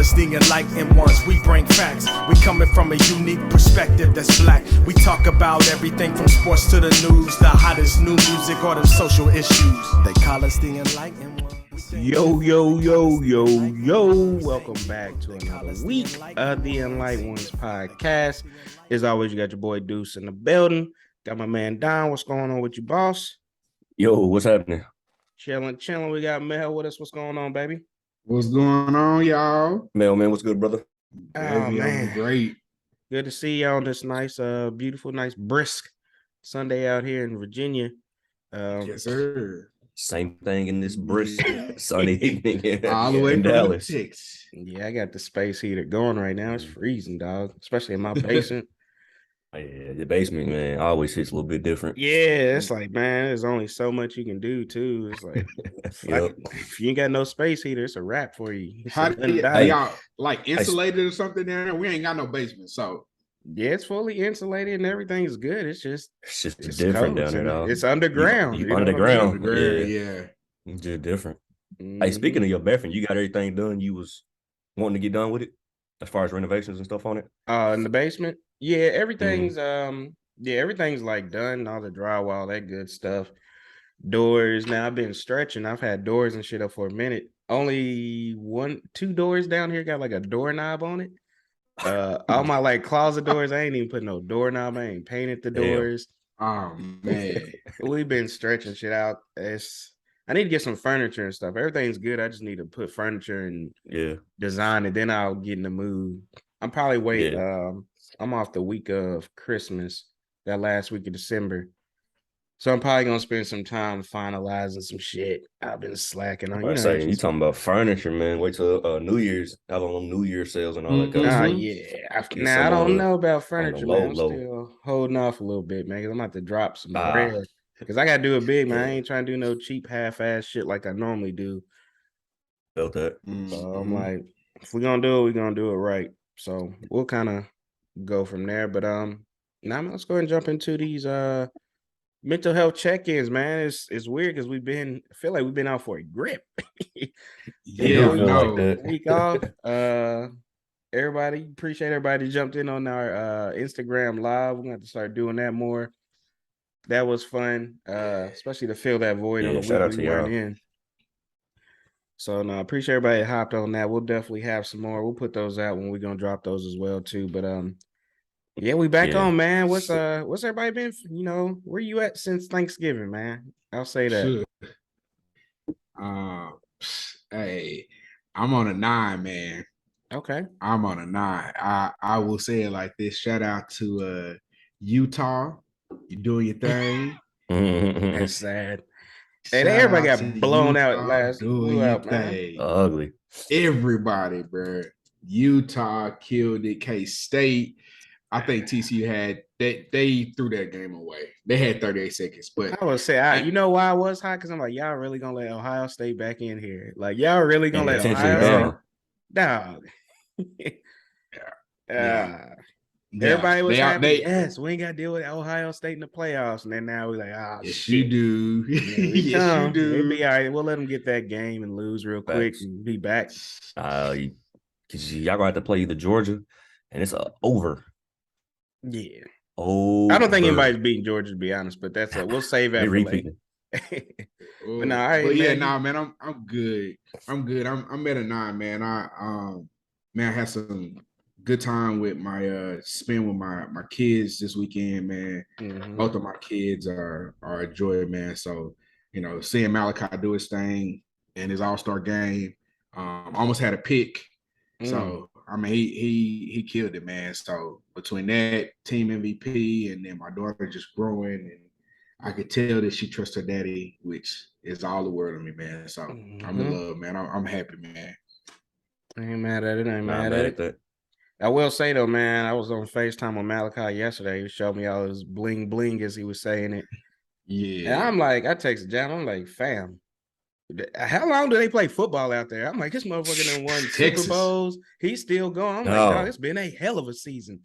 us, the enlightened ones. We bring facts. We coming from a unique perspective that's black. We talk about everything from sports to the news, the hottest new music or the social issues. They call us the enlightened ones. Yo. Welcome back to another week of the ENlightened Ones podcast. As always, you got your boy Deuce in the building. Got my man Don. What's going on with you, boss? Yo, what's happening? Chilling. We got Mel with us. What's going on, baby? What's going on, y'all? Mel, man, what's good, brother? Oh, man. Great. Good to see you on this nice, beautiful, nice, brisk Sunday out here in Virginia. Yes, sir. Same thing in this brisk sunny evening All the way in from Dallas. Texas. Yeah, I got the space heater going right now. It's freezing, dog, especially in my basement. Yeah, the basement, man, always hits a little bit different. Yeah, it's like, man, there's only so much you can do, too. It's like, if you ain't got no space heater, it's a wrap for you. How do y'all like insulated or something there? We ain't got no basement, so yeah, it's fully insulated and everything's good. It's just different down there, dog. It's underground. You underground. Yeah. It's just different. Mm-hmm. Hey, speaking of your bathroom, you got everything done you was wanting to get done with it as far as renovations and stuff on it? In the basement? Yeah, everything's everything's like done, all the drywall, that good stuff. Doors. Now I've been stretching. I've had doors and shit up for a minute. Only 2 doors down here got like a doorknob on it. All my like closet doors, I ain't even put no doorknob. I ain't painted the doors. Oh man. We've been stretching shit out. I need to get some furniture and stuff. Everything's good. I just need to put furniture and design it. Then I'll get in the mood. I'm probably waiting. I'm off the week of Christmas, that last week of December. So I'm probably gonna spend some time finalizing some shit. I've been slacking on. You talking about furniture, man? Wait till New Year's. Have on New Year's sales and all that kind of stuff. Yeah. I don't know about furniture, man. I'm still holding off a little bit, man. 'Cause I'm about to drop some bread because I gotta do it big, man. I ain't trying to do no cheap half-ass shit like I normally do. Felt that. So I'm like, if we're gonna do it, we're gonna do it right. So we'll kind of go from there. But now let's go ahead and jump into these mental health check-ins, man. It's weird because I feel like we've been out for a grip. Week off. Appreciate everybody jumped in on our Instagram live. We're gonna have to start doing that more. That was fun, especially to fill that void on the week we weren't in. So no, I appreciate everybody that hopped on that. We'll definitely have some more. We'll put those out when we're gonna drop those as well too. But yeah, we back on, man. What's everybody been? Where you at since Thanksgiving, man? I'll say that. Hey, I'm on a 9, man. Okay. I'm on a 9. I will say it like this. Shout out to Utah. You doing your thing. That's sad. And everybody got blown out last week, man. Ugly. Everybody, bro. Utah killed it. K-State. I think TCU had they threw that game away. They had 38 seconds, but I would say, you know why I was hot? Because I'm like, y'all really gonna let Ohio State back in here? Like, y'all really gonna let Ohio State? Dog. Everybody was happy. Yes, we ain't got to deal with Ohio State in the playoffs, and then now we're like, yes, shit. You do. Yes, you do. It'll be all right. We'll let them get that game and lose real quick and be back. Because y'all gonna have to play either Georgia, and it's over. Yeah. Oh, I don't think anybody's beating Georgia, to be honest, but that's we'll save that for later. But no, man, I'm good. I'm good. I'm at a 9, man. I had some good time with my spend with my kids this weekend, man. Mm-hmm. Both of my kids are a joy, man. So seeing Malachi do his thing in his all-star game, almost had a pick. So I mean, he killed it, man. So between that, team MVP, and then my daughter just growing, and I could tell that she trusts her daddy, which is all the world to me, man. So I'm in love, man. I'm happy, man. I ain't mad at it. I ain't mad at it. I will say though, man, I was on FaceTime with Malachi yesterday. He showed me all his bling bling as he was saying it. Yeah. And I'm like, I texted John, I'm like, fam, how long do they play football out there? I'm like, this motherfucker done won Super Bowls. He's still going. I'm like, dog, it's been a hell of a season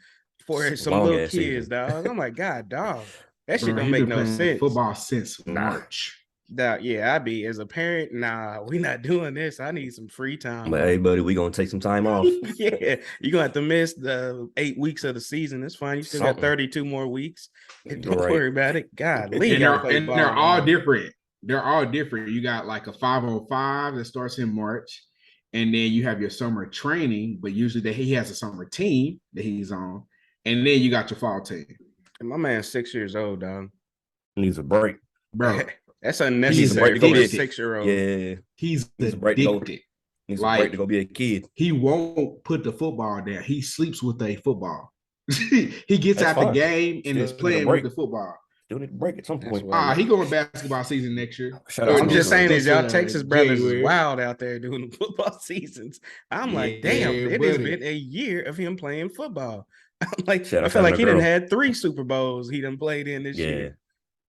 for some little kids, dog. I'm like, God, dog. That shit don't make no sense. Football since March. I be as a parent. Nah, we not doing this. I need some free time. But hey, buddy, we gonna take some time off. Yeah, you're gonna have to miss the 8 weeks of the season. It's fine. You still got 32 more weeks. Don't worry about it. God, they're all different. They're all different. You got like a 505 that starts in March, and then you have your summer training, but usually he has a summer team that he's on, and then you got your fall team. And my man's 6 years old, dog. Needs a break, bro. That's unnecessary for a 6-year-old. Yeah, he's addicted. Needs a break to go be a kid. He won't put the football down. He sleeps with a football. He gets out the game and is playing with the football. Still need a break at some point. He going basketball season next year. I'm just saying is y'all Texas brothers is wild out there doing the football seasons. I'm like, damn, it has been a year of him playing football. I'm like, I feel like he done had 3 Super Bowls he done played in this year.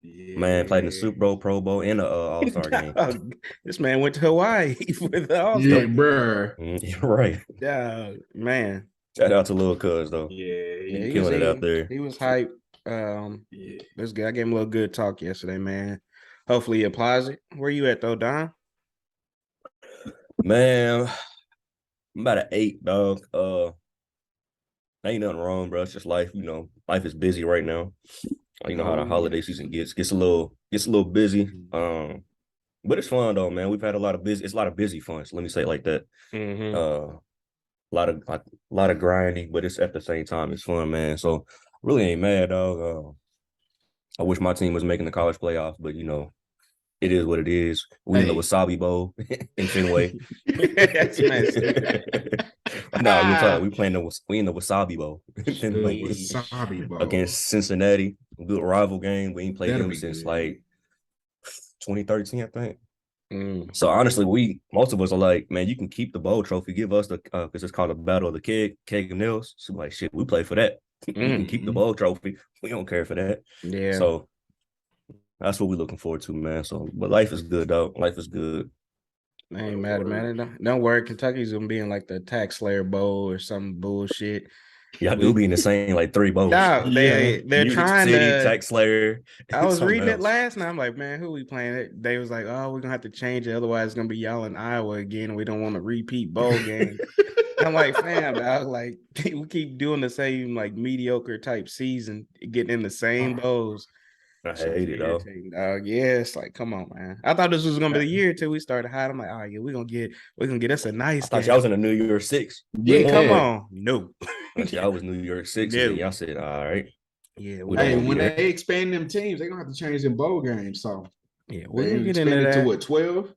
Yeah. Man played in the Super Bowl, Pro Bowl, and the All-Star game. This man went to Hawaii with the All-Star. Yeah, bro. You're right. Yeah, man. Shout out to Lil Cuz though. Yeah, he killing it out there. He was hype. That's good. I gave him a little good talk yesterday, man. Hopefully he applies it. Where you at though, Don? Man, I'm about an 8, dog. Ain't nothing wrong, bro. It's just life. You know, life is busy right now. You know how the holiday season gets a little busy. But it's fun though, man. We've had it's a lot of busy fun. So let me say it like that. Mm-hmm. A lot of grinding, but it's at the same time it's fun, man. So really ain't mad, dog. I wish my team was making the college playoffs, but you know, it is what it is. We in the Wasabi Bowl in Fenway. That's we in the Wasabi Bowl. Wasabi Bowl against Cincinnati. Good rival game. We ain't played them since like 2013, I think. So honestly, most of us are like, man, you can keep the bowl trophy. Give us the because it's called a battle of the keg and nails. So like, shit, we play for that. You can keep the bowl trophy. We don't care for that. Yeah. So that's what we're looking forward to, man. So, but life is good, dog. Life is good. I ain't mad, man. Don't worry. Kentucky's gonna be in like the Tax Slayer Bowl or some bullshit. Y'all do be in the same like 3 bowls. No, they're trying to Tax Slayer. I was reading it last night. I'm like, man, who we playing it? They was like, oh, we're gonna have to change it. Otherwise, it's gonna be y'all in Iowa again. We don't want to repeat bowl game. I'm like, fam, dog, like we keep doing the same like mediocre type season, getting in the same bowls. I hate it, though. Yeah, it's like, come on, man. I thought this was gonna be the year till we started hiding. I'm like, oh yeah, we're gonna get us a nice. I thought y'all was in a New Year's 6. Yeah, come on, no. Y'all was New Year's 6. And y'all said, all right. Yeah. When they expand them teams, they're gonna have to change them bowl games. So yeah, we're gonna get into that. To what, 12?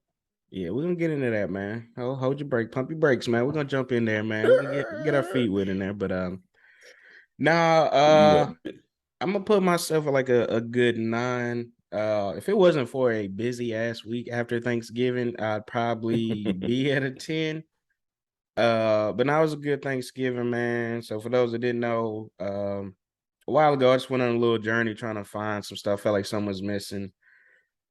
Yeah, we're gonna get into that, man. Hold your break, pump your brakes, man. We're gonna jump in there, man. We're gonna get our feet wet in there, but I'm gonna put myself at like a good 9. If it wasn't for a busy ass week after Thanksgiving, I'd probably be at a 10. But now it was a good Thanksgiving, man. So for those that didn't know, a while ago I just went on a little journey trying to find some stuff. Felt like someone was missing.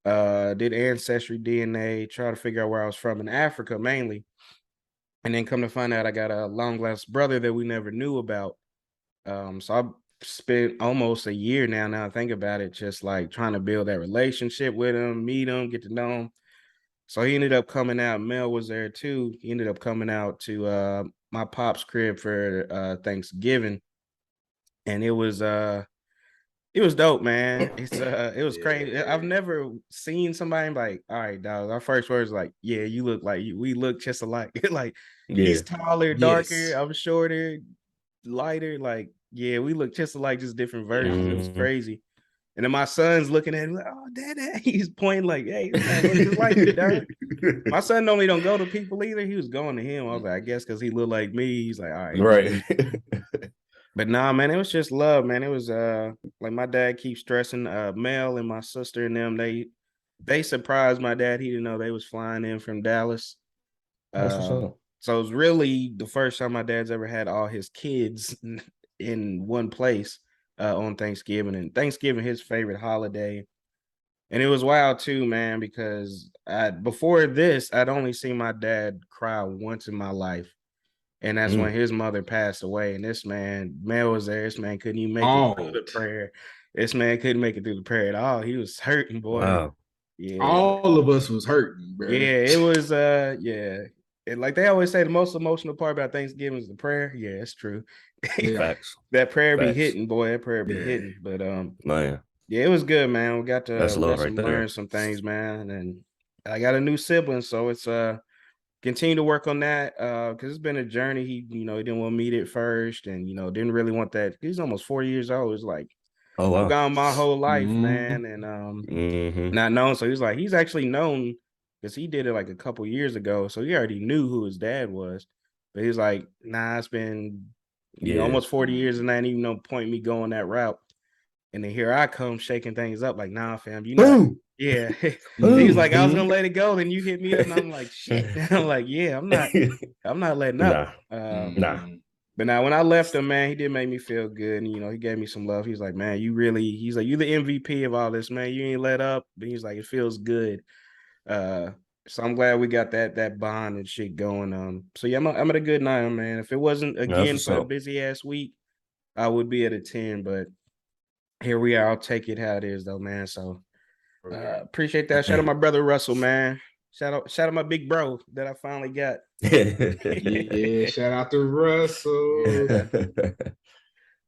Did ancestry DNA, try to figure out where I was from in Africa mainly. And then come to find out I got a long lost brother that we never knew about. So I spent almost a year now I think about it, just like trying to build that relationship with him, meet him, get to know him. So he ended up coming out. Mel was there too. He ended up coming out to my pop's crib for Thanksgiving. And it was dope, man. It was crazy. I've never seen somebody like, all right, dog. Our first words like, yeah, you look like we look just alike. Like he's taller, darker, I'm shorter, lighter. Like, yeah, we look just alike, just different versions. It was crazy. And then my son's looking at him like, oh, dad, he's pointing like, hey, man, look just like it, dog. My son normally don't go to people either. He was going to him. I was like, I guess because he looked like me. He's like, all right. Right. But nah, man, it was just love, man. It was like my dad keeps stressing, Mel and my sister and them, they surprised my dad. He didn't know they was flying in from Dallas. So it was really the first time my dad's ever had all his kids in one place on Thanksgiving, and Thanksgiving his favorite holiday. And it was wild too, man, because before this, I'd only seen my dad cry once in my life. And that's when his mother passed away. And this man, Mel was there. This man couldn't even make it through the prayer. This man couldn't make it through the prayer at all. He was hurting, boy. Wow. Yeah, all of us was hurting, bro. Yeah, it was. Yeah, and like they always say, the most emotional part about Thanksgiving is the prayer. Yeah, it's true. Yeah. Facts. That prayer be hitting, boy. That prayer be hitting. But man, yeah, it was good, man. We got to learn some things, man, and I got a new sibling, so it's continue to work on that because it's been a journey. He didn't want me at first, and didn't really want that. He's almost 4 years old. It's like, oh wow, I've gone my whole life, man, and not known. So he's actually known because he did it like a couple years ago, so he already knew who his dad was. But he's like, nah, it's been almost 40 years, and not even no point me going that route. And then here I come shaking things up, like, nah, fam, you not. Yeah. He's like, I was gonna let it go, then you hit me up, and I'm like, shit. I'm like, yeah, I'm not letting up. Nah. But now when I left him, man, he did make me feel good. And he gave me some love. He's like, man, he's like, you the MVP of all this, man. You ain't let up. But he's like, it feels good. So I'm glad we got that bond and shit going. So yeah, I'm at a good 9, man. If it wasn't again for a busy ass week, I would be at a 10, but here we are. I'll take it how it is, though, man. So appreciate that. Shout out my brother Russell, man. Shout out my big bro that I finally got. Yeah, shout out to Russell.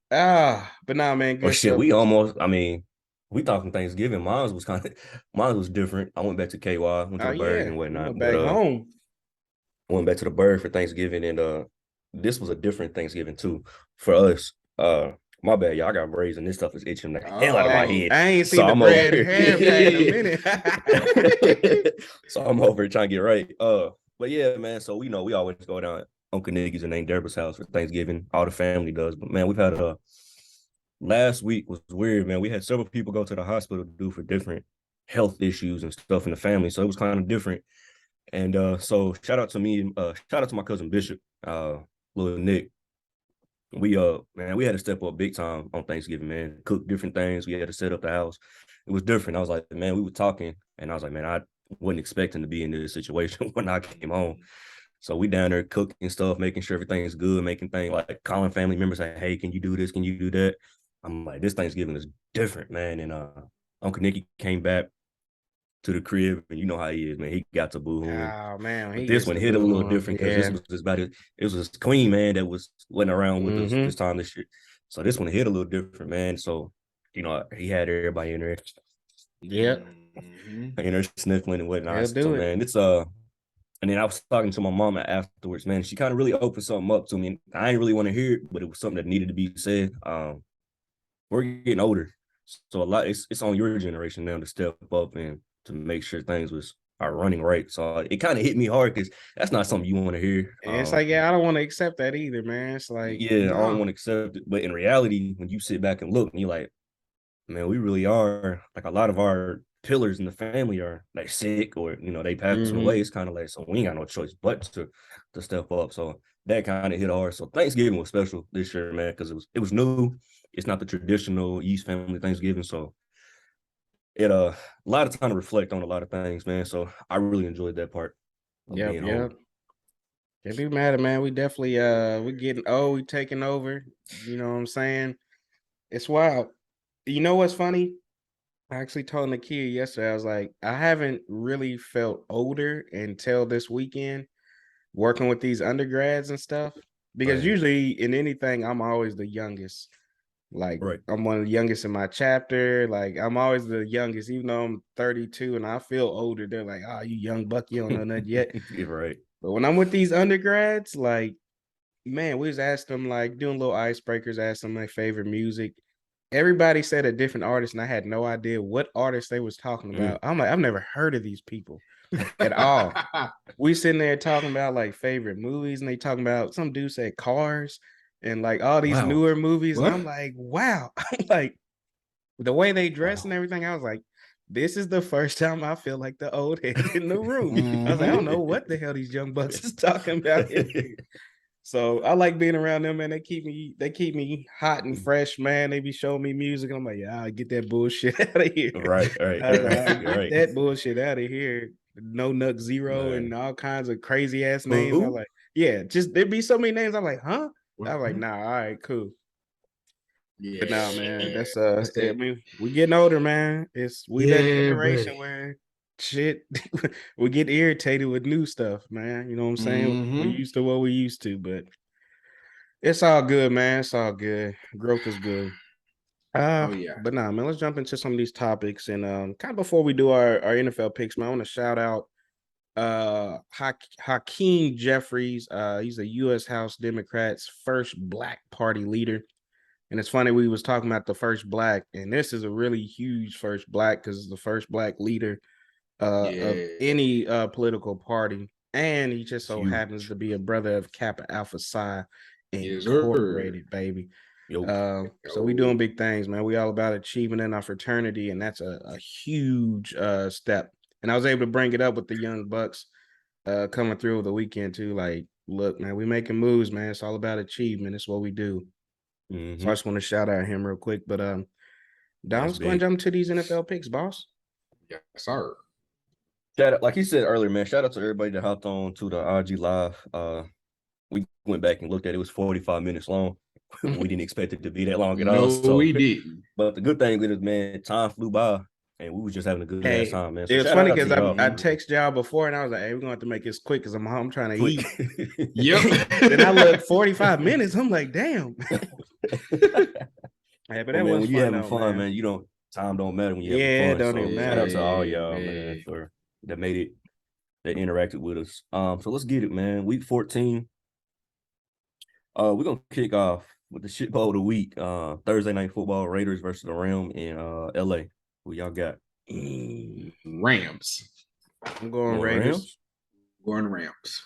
But nah, man. Good shit. We talking Thanksgiving. Mine was different. I went back to KY, went to the Berg and whatnot. Went back home. Went back to the Berg for Thanksgiving, and this was a different Thanksgiving too for us. My bad, y'all. I got braids and this stuff is itching the hell out of my head. I ain't seen the bread haircut in a minute. So I'm over trying to get right. But yeah, man. So we always go down Uncle Nicky's and Aunt Deborah's house for Thanksgiving. All the family does. But man, we've had last week was weird, man. We had several people go to the hospital due for different health issues and stuff in the family. So it was kind of different. And so shout out to me, shout out to my cousin Bishop, little Nick. We had to step up big time on Thanksgiving, man. Cook different things. We had to set up the house. It was different. I was like, man, we were talking, and I was like, man, I wasn't expecting to be in this situation when I came home. So we down there cooking stuff, making sure everything's good, making things like calling family members, like, hey, can you do this? Can you do that? I'm like, this Thanksgiving is different, man. And Uncle Nicky came back to the crib, and you know how he is, man. He got to boo-hooing. Oh man, but this one hit a little different because this was just about it. It was his queen, man, that was went around with us this time this year. So this one hit a little different, man. So he had everybody in there. Yeah, in there sniffling and whatnot. So man, it's and then I was talking to my mama afterwards, man. She kind of really opened something up to me. I didn't really want to hear it, but it was something that needed to be said. We're getting older, so a lot. It's on your generation now to step up and to make sure things are running right. So it kind of hit me hard because that's not something you want to hear. And it's like, I don't want to accept that either, man. It's like, I don't want to accept it. But in reality, when you sit back and look, and you're like, man, we really are, like, a lot of our pillars in the family are like sick or they passing away. It's kind of like, so we ain't got no choice but to step up. So that kind of hit hard. So Thanksgiving was special this year, man, because it was new. It's not the traditional East family Thanksgiving. So it a lot of time to reflect on a lot of things, man. So I really enjoyed that part. Yeah. Can't be mad at, man. We definitely we getting old, we taking over. You know what I'm saying? It's wild. You know what's funny? I actually told Nakia yesterday, I was like, I haven't really felt older until this weekend working with these undergrads and stuff. Because usually in anything, I'm always the youngest. Like, I'm one of the youngest in my chapter. Like, I'm always the youngest, even though I'm 32 and I feel older. They're like, oh, you young buck, you don't know nothing yet. Right. But when I'm with these undergrads, like, man, we just asked them, like, doing little icebreakers, asked them my favorite music. Everybody said a different artist, and I had no idea what artist they was talking about. I'm like, I've never heard of these people at all. We sitting there talking about like favorite movies, and they talking about, some dude said Cars and like all these newer movies. And I'm like, wow. I'm like, the way they dress and everything, I was like, this is the first time I feel like the old head in the room. I was like, I don't know what the hell these young bucks is talking about. So I like being around them, man. They keep me hot and fresh, man. They be showing me music. I'm like, yeah, I'll get that bullshit out of here. Right. Get that bullshit out of here. No Nut Zero and all kinds of crazy ass names. I'm like, yeah, just there'd be so many names. I'm like, huh? I'm like, nah, all right, cool. Yeah, but nah, man, that's I mean, we getting older, man. We that generation where shit, we get irritated with new stuff, man. You know what I'm saying? We used to what we used to, but it's all good, man. It's all good. Growth is good. Oh yeah. But nah, man, let's jump into some of these topics. And kind of before we do our NFL picks, man, I want to shout out Hakeem Jeffries. He's a U.S. House Democrats' first Black party leader. And it's funny, we was talking about the first Black, and this is a really huge first Black because it's the first Black leader of any political party. And he just so happens to be a brother of Kappa Alpha Psi Incorporated, baby. So we doing big things, man. We all about achievement in our fraternity, and that's a huge step. And I was able to bring it up with the young bucks coming through the weekend too. Like, look, man, we making moves, man. It's all about achievement. It's what we do. So I just want to shout out him real quick. But Don, let's go and jump to these NFL picks, boss. Yes, sir. Shout out, like he said earlier, man. Shout out to everybody that hopped on to the IG live. We went back and looked at it. It was 45 minutes long. We didn't expect it to be that long at all. So we didn't. But the good thing with it, man, time flew by, and we was just having a good ass time, man. So it was funny because I texted y'all before, and I was like, "Hey, we're going to have to make this quick because I'm home trying to eat." Yep. Then I looked 45 minutes. I'm like, "Damn." Hey, but that was when you having fun, man. You don't time don't matter when you having fun. It don't even matter. Shout out to all y'all, man, for that made it, that interacted with us. So let's get it, man. Week 14. We're gonna kick off with the shit bowl of the week. Thursday night football, Raiders versus the Rams in LA. Who y'all got? Rams. I'm going Raiders. Going Rams.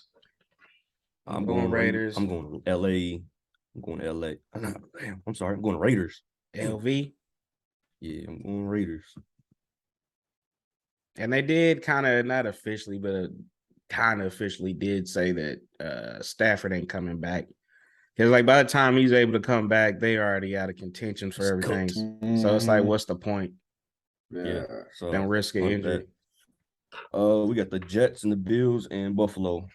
I'm going Raiders. I'm going LA. I'm going LA. I'm sorry. I'm going Raiders. LV. Yeah, I'm going Raiders. And they did kind of, not officially, but kind of officially did say that Stafford ain't coming back. Because like by the time he's able to come back, they already out of contention for everything. So it's like, what's the point? Yeah. So don't risk an injury. We got the Jets and the Bills and Buffalo.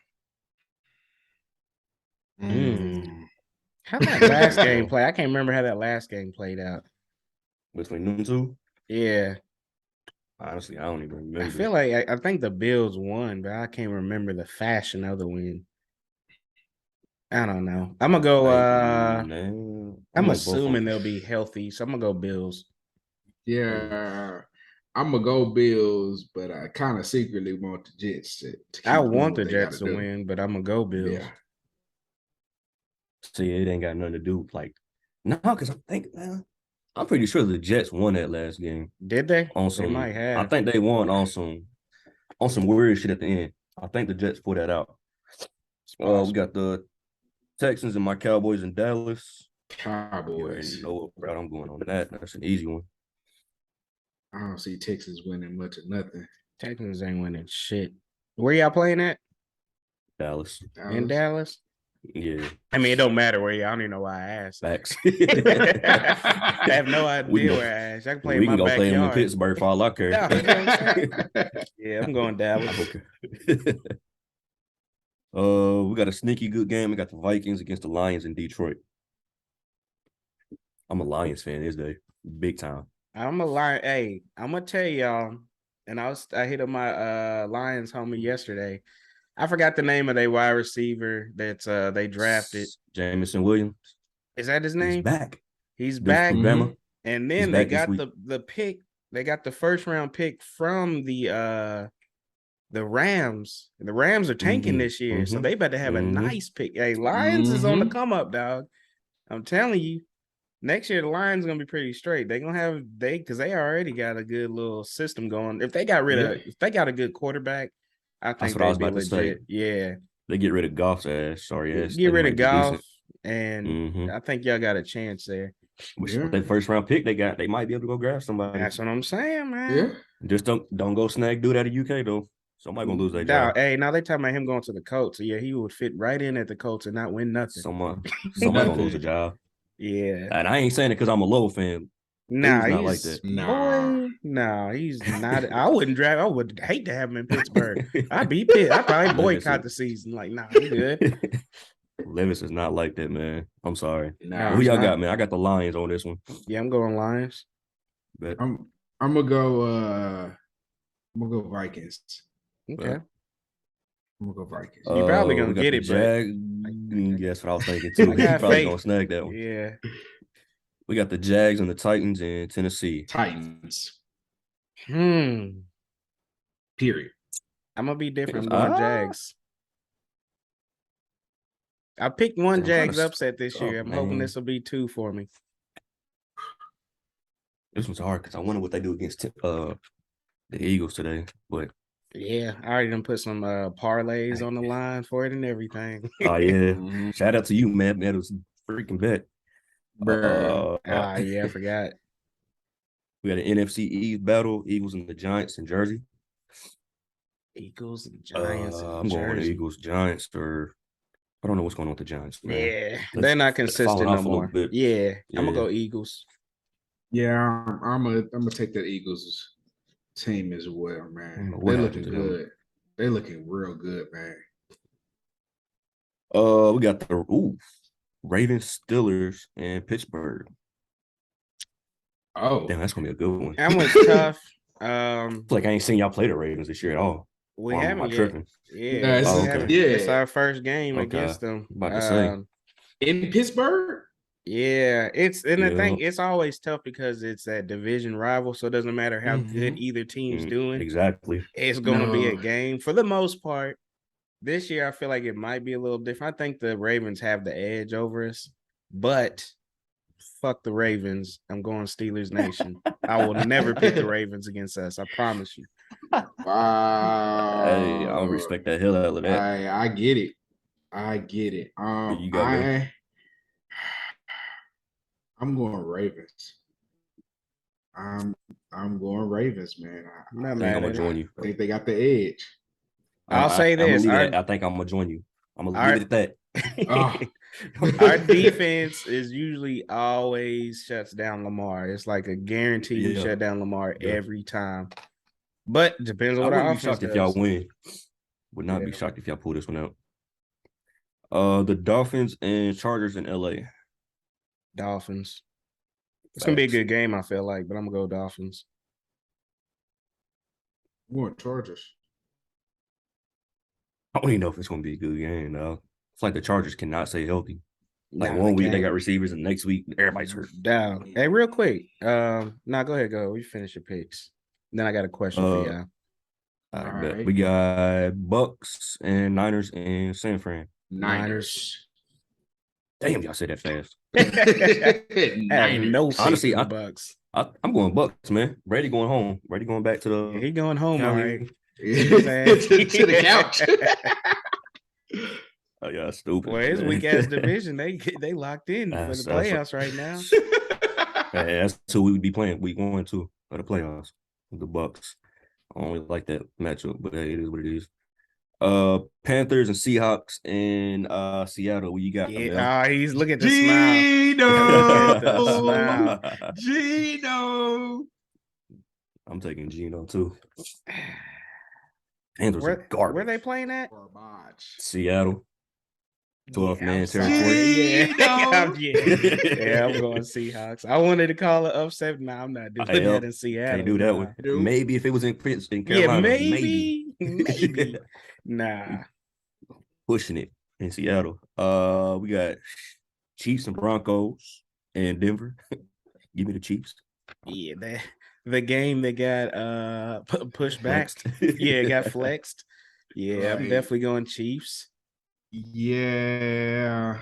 How'd that last game play? I can't remember how that last game played out. Between them two? Yeah. Honestly, I don't even remember. I feel like I think the Bills won, but I can't remember the fashion of the win. I don't know. I'm gonna go. I'm assuming they'll be healthy, so I'm gonna go Bills. Yeah, I'm gonna go Bills, but I kind of secretly want the Jets to I want the Jets to win, but I'm gonna go Bills. Yeah. See, it ain't got nothing to do with because I'm pretty sure the Jets won that last game. Did they? They might have. I think they won on some weird shit at the end. I think the Jets pulled that out. We got the Texans and my Cowboys in Dallas. Cowboys. No, bro, I'm going on that. That's an easy one. I don't see Texans winning much of nothing. Texans ain't winning shit. Where y'all playing at? Dallas. In Dallas? Yeah. I mean, it don't matter where you. I don't even know why I asked. Facts. I have no idea where I asked. I can play in my backyard. We can go play them in Pittsburgh for all I care. Yeah, I'm going Dallas. Okay. We got a sneaky good game. We got the Vikings against the Lions in Detroit. I'm a Lions fan this day, big time. I'm a Lion. Hey, I'm gonna tell y'all, and I hit up my Lions homie yesterday. I forgot the name of their wide receiver that they drafted. Jamison Williams. Is that his name? He's back. Mm-hmm. And then they got the pick. They got the first round pick from the Rams. The Rams are tanking this year, so they better have a nice pick. Hey, Lions is on the come up, dog. I'm telling you. Next year, the Lions gonna be pretty straight. They're gonna have because they already got a good little system going. If they got if they got a good quarterback, I think they'd be legit. Yeah, they get rid of Goff's ass. Sorry ass. Get rid of Goff, and I think y'all got a chance there. With their first round pick, they might be able to go grab somebody. That's what I'm saying, man. Yeah. Just don't go snag dude out of UK though. Somebody gonna lose their job. Hey, now they talking about him going to the Colts. So yeah, he would fit right in at the Colts and not win nothing. Somebody gonna lose a job. Yeah, and I ain't saying it because I'm a Low fan. Nah, he's not like that. Nah, he's not. I wouldn't draft. I would hate to have him in Pittsburgh. I'd be pissed. I'd probably boycott the season. Like, nah, we good. Levis is not like that, man. I'm sorry. Nah, who y'all got, man? I got the Lions on this one. Yeah, I'm going Lions. I'm gonna go. I'm gonna go Vikings. Okay. I'm gonna go Vikings. You probably gonna get it, but that's what I was thinking too. He probably gonna snag that one. Yeah. We got the Jags and the Titans in Tennessee. Titans. Period. I'm gonna be different. I'm going Jags. I picked one Jags upset this year. I'm hoping this will be 2 for me. This one's hard because I wonder what they do against the Eagles today. But yeah, I already done put some parlays on the line for it and everything. Oh yeah, shout out to you, man. That was a freaking bet. Yeah, I forgot. We got an NFC East battle: Eagles and the Giants in Jersey. Eagles and Giants. I'm going with Eagles, Giants, or I don't know what's going on with the Giants, man. Yeah, they're not consistent no more. Yeah, I'm gonna go Eagles. Yeah, I'm gonna take that Eagles team as well, man. They're looking good. They're looking real good, man. We got the Ravens, Steelers, and Pittsburgh. Oh, damn, that's gonna be a good one. That one's tough. Like I ain't seen y'all play the Ravens this year at all. We haven't yet. Tripping? Yeah, it's our first game against them. About to say in Pittsburgh. Yeah, the thing. It's always tough because it's that division rival, so it doesn't matter how good either team's doing. Exactly, it's going to be a game for the most part. This year, I feel like it might be a little different. I think the Ravens have the edge over us, but fuck the Ravens. I'm going Steelers Nation. I will never pick the Ravens against us. I promise you. Wow. Hey, I respect that hell out of that. I get it. You got I'm going Ravens. I'm going Ravens, man. I'm gonna join you. I think they got the edge. I'll say this. I think I'm gonna join you. I'm gonna leave it at that. Our defense is usually always shuts down Lamar. It's like a guarantee shut down Lamar every time. But depends on what our offense does. If y'all win. Would not be shocked if y'all pull this one out. The Dolphins and Chargers in LA. Dolphins. It's gonna be a good game, I feel like, but I'm gonna go Dolphins. I'm going Chargers. I don't even know if it's gonna be a good game, though. It's like the Chargers cannot stay healthy. Like one week they got receivers, and the next week everybody's hurt. Down. Hey, real quick. Go ahead, go. You finish your picks. Then I got a question for y'all. All right. We got Bucks and Niners and San Fran. Niners. Damn, y'all said that fast. No, honestly, Bucks. I'm going Bucks, man. Brady going home. Brady going back to the. He going home, all right. To the couch. Oh yeah, stupid. Well, his weak ass division, they locked in for the playoffs right now. That's who we would be playing week 1 and 2 for the playoffs. The Bucks. I don't really like that matchup, but hey, it is what it is. Panthers and Seahawks in Seattle. What you got? He's look at the smile. Gino. I'm taking Gino too. Panthers are garbage. Where they playing at? Seattle. 12-man territory. I'm going Seahawks. I wanted to call it upset. Nah, I'm not doing that in Seattle. Can't do that one. Maybe if it was in Carolina. Maybe. Nah. Pushing it in Seattle. We got Chiefs and Broncos and Denver. Give me the Chiefs. Yeah, the game that got pushed back. It got flexed. Yeah, I'm definitely going Chiefs. Yeah,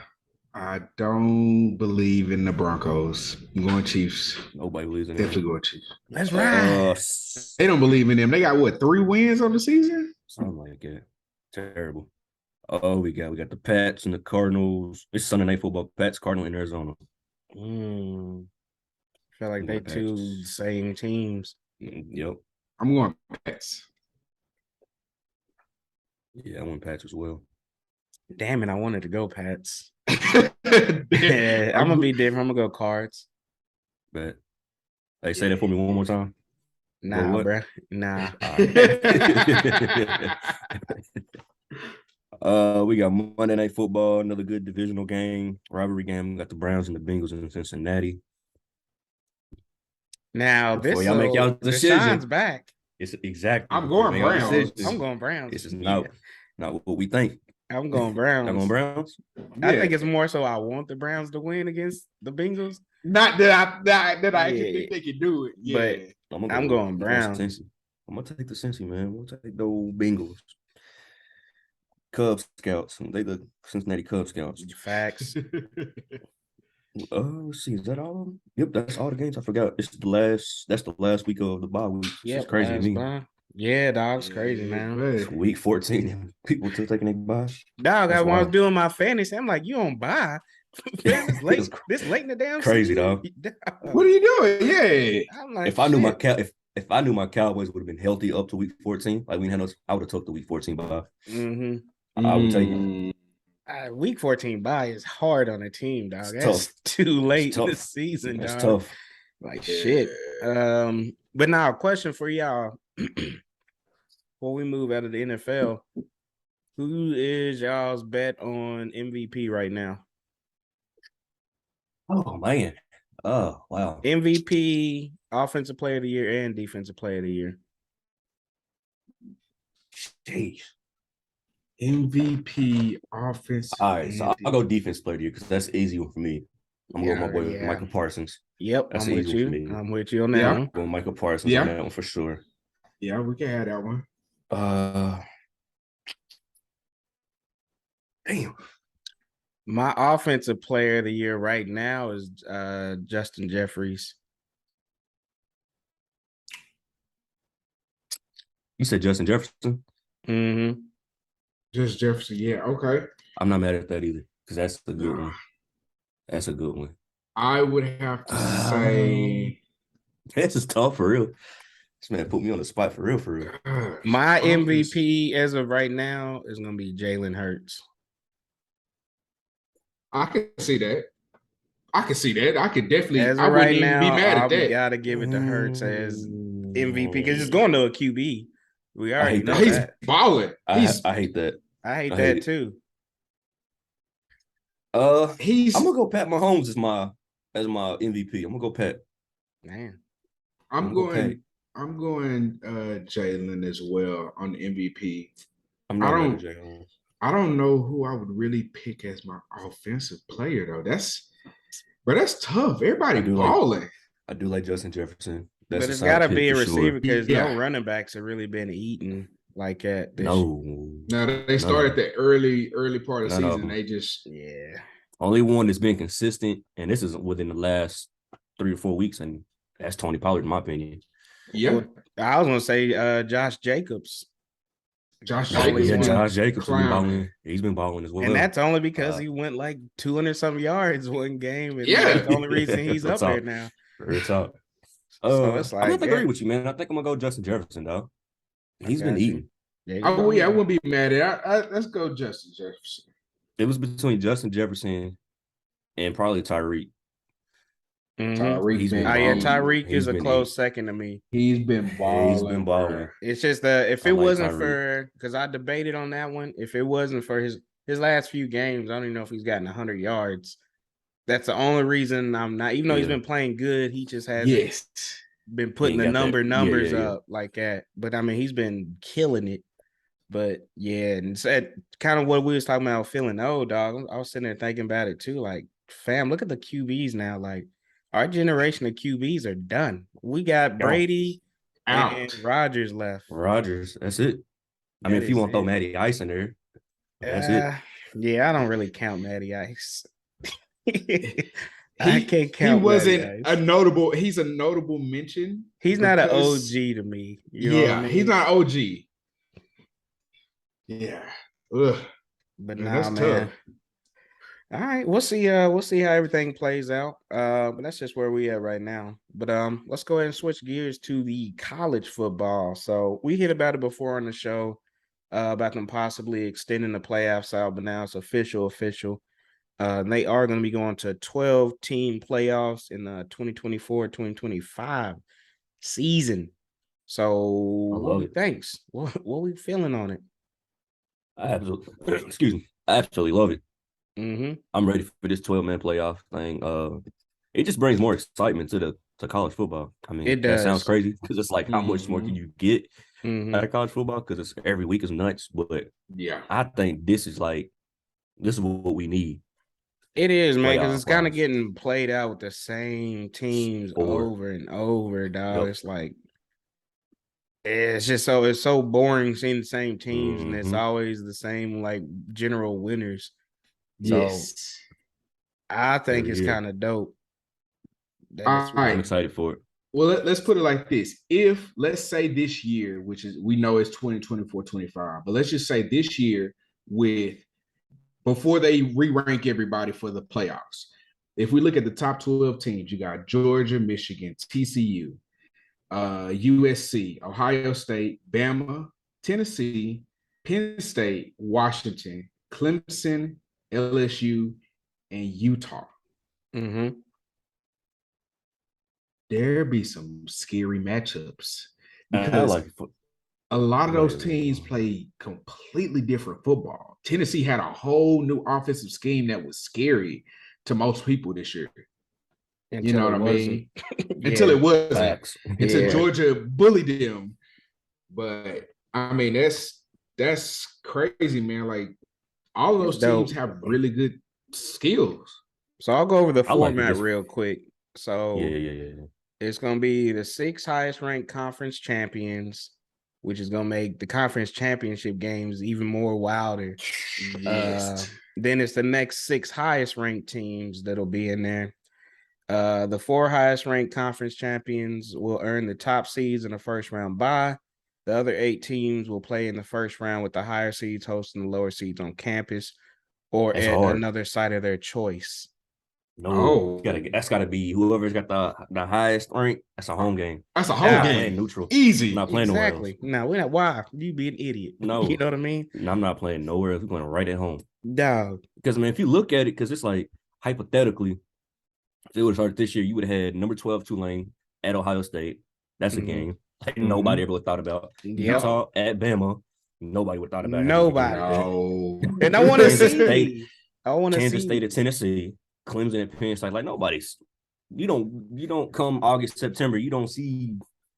I don't believe in the Broncos. I'm going Chiefs. Nobody believes in them. Definitely going Chiefs. That's right. They don't believe in them. They got what, 3 wins on the season? Something like that. Terrible. We got the Pats and the Cardinals. It's Sunday Night Football. Pats, Cardinals in Arizona. Feel like they two same teams. Yep. I'm going Pats. Yeah, I want Pats as well. Damn it, I wanted to go Pats. Yeah, I'm gonna be different. I'm gonna go Cards. Bet. Hey, say that for me one more time. Nah, bro. Nah. We got Monday Night Football, another good divisional game, rivalry game. We got the Browns and the Bengals in Cincinnati. Now, y'all make y'all decision. Deshaun's back. It's exactly. I'm going Browns. I'm going Browns. This is not what we think. I'm going Browns. I'm going Browns. Yeah. I think it's more so I want the Browns to win against the Bengals. Not that I actually think they can do it. Yeah, but I'm going Browns. I'm gonna take the Cincy, man. I'm gonna take the old Bengals. Cub Scouts. They the Cincinnati Cub Scouts. Facts. Let's see, is that all of them? Yep, that's all the games. I forgot. That's the last week of the bye week. Yeah, it's crazy to me. Yeah, dog, it's crazy, man. It's week 14. People still taking their bye. Dog, when I was doing my fantasy, I'm like, you on bye? This late in the damn crazy, season. Dog. What are you doing? Yeah. I'm like, if I knew my Cowboys would have been healthy up to week 14, like I would have took the week 14 bye. I would take it. Week 14 bye is hard on a team, dog. It's That's tough. too late this season, That's dog. tough. Like shit. But now a question for y'all before we move out of the NFL. Who is y'all's bet on MVP right now? Oh man. Oh wow. MVP, Offensive Player of the Year, and Defensive Player of the Year. Jeez. MVP, offense. All right, so I'll go Defense Player of the Year because that's an easy one for me. I'm going with my boy Michael Parsons. Yep, that's I'm with you. I'm with you on that one. I'm going Michael Parsons on that one for sure. Yeah, we can have that one. Damn. My Offensive Player of the Year right now is Justin Jeffries. You said Justin Jefferson? Mm-hmm. Just Jefferson, yeah, okay. I'm not mad at that either because that's a good one. That's a good one. I would have to say this is tough for real. This man put me on the spot for real. My MVP as of right now is gonna be Jalen Hurts. I can see that. I could definitely. As of right now, be mad at that. Gotta give it to Hurts as MVP because it's going to a QB. We already know he's balling. I hate that. I hate that too. I'm gonna go Pat Mahomes as my MVP. I'm gonna go Pat. Man, I'm going Jalen as well on the MVP. I don't know who I would really pick as my offensive player though. That's tough. Everybody balling. I do like Justin Jefferson. But it's got to be a receiver because no running backs have really been eating like that. No, they started the early part of the season. They just only one that's been consistent, and this is within the last 3 or 4 weeks, and that's Tony Pollard, in my opinion. Yeah, well, I was gonna say Josh Jacobs. Josh Jacobs has been balling. He's been balling as well, and that's only because he went like 200-some yards one game, and that's the only reason he's up there now. Real talk. So it's like, I'm gonna agree with you, man. I think I'm gonna go Justin Jefferson, though. He's been eating. I wouldn't be mad at it. Let's go Justin Jefferson. It was between Justin Jefferson and probably Tyreek. Tyreek is a close second to me. He's been balling. It's just if it wasn't for, because I debated on that one, if it wasn't for his last few games, I don't even know if he's gotten 100 yards. That's the only reason I'm not, even though he's been playing good, he just hasn't been putting the numbers up like that. But I mean, he's been killing it. But yeah, and said kind of what we was talking about, feeling old, dog. I was sitting there thinking about it too. Like, fam, look at the QBs now. Like, our generation of QBs are done. We got Brady and Rodgers left. Rodgers, that's it. I mean, if you want to throw Matty Ice in there, that's it. Yeah, I don't really count Matty Ice. I can't count. He wasn't a notable. He's a notable mention. He's not an OG to me. You know what I mean? He's not OG. Yeah. Ugh. But nah, man. Tough. All right, we'll see how everything plays out. But that's just where we at right now. But let's go ahead and switch gears to the college football. So we hit about it before on the show about them possibly extending the playoffs out, but now it's official. They are going to be going to 12-team playoffs in the 2024-2025 season. So what we thinks? What we feeling on it? I absolutely love it. Mm-hmm. I'm ready for this 12-man playoff thing. It just brings more excitement to to college football. I mean, It that sounds does. crazy because it's like how much more can you get out of college football? Because it's every week is nuts. But yeah, I think this is what we need. It is, man, because it's kind of getting played out with the same teams over and over, dog. It's like it's so boring seeing the same teams, and it's always the same like general winners. So I think it's kind of dope. I'm excited for it. Well, let's put it like this. If, let's say this year, which is, we know it's 2024-25, but let's just say this year before they re-rank everybody for the playoffs, if we look at the top 12 teams, you got Georgia, Michigan, TCU, USC, Ohio State, Bama, Tennessee, Penn State, Washington, Clemson, LSU, and Utah. There be some scary matchups because a lot of those teams play completely different football. Tennessee had a whole new offensive scheme that was scary to most people this year. You know what I mean? Until it wasn't. Until Georgia bullied them. But I mean, that's crazy, man. Like, all of those teams have really good skills. So I'll go over the format real quick. So it's going to be the 6 highest ranked conference champions, which is going to make the conference championship games even more wilder. Then it's the next 6 highest ranked teams that'll be in there. The 4 highest ranked conference champions will earn the top seeds in the first round bye. The other 8 teams will play in the first round with the higher seeds hosting the lower seeds on campus or at another site of their choice. That's got to be whoever's got the highest rank. That's a home game. That's a home game. Neutral. Easy. I'm not playing nowhere else. No, we're not. Why? You be an idiot. No. You know what I mean? No, I'm not playing nowhere else. We're going right at home. Dog. Because, man, if you look at it, because it's like, hypothetically, if it would have started this year, you would have had number 12 Tulane at Ohio State. That's a game like nobody ever thought about. Utah at Bama. Nobody would have thought about it. Nobody. No. And I want to see. Kansas State at Tennessee. Clemson and Penn State, like nobody's. You don't come August, September. You don't see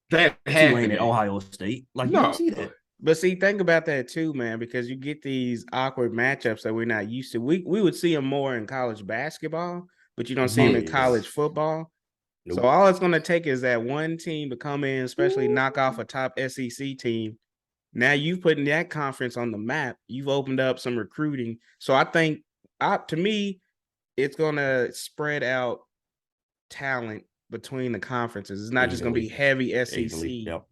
that Tulane at Ohio State. Like you don't see that. But see, think about that too, man, because you get these awkward matchups that we're not used to. We would see them more in college basketball, but you don't see them in college football. Nope. So all it's going to take is that one team to come in, especially knock off a top SEC team. Now you've put that conference on the map. You've opened up some recruiting. So I think, to me, it's going to spread out talent between the conferences. It's not just going to be heavy SEC. Yep.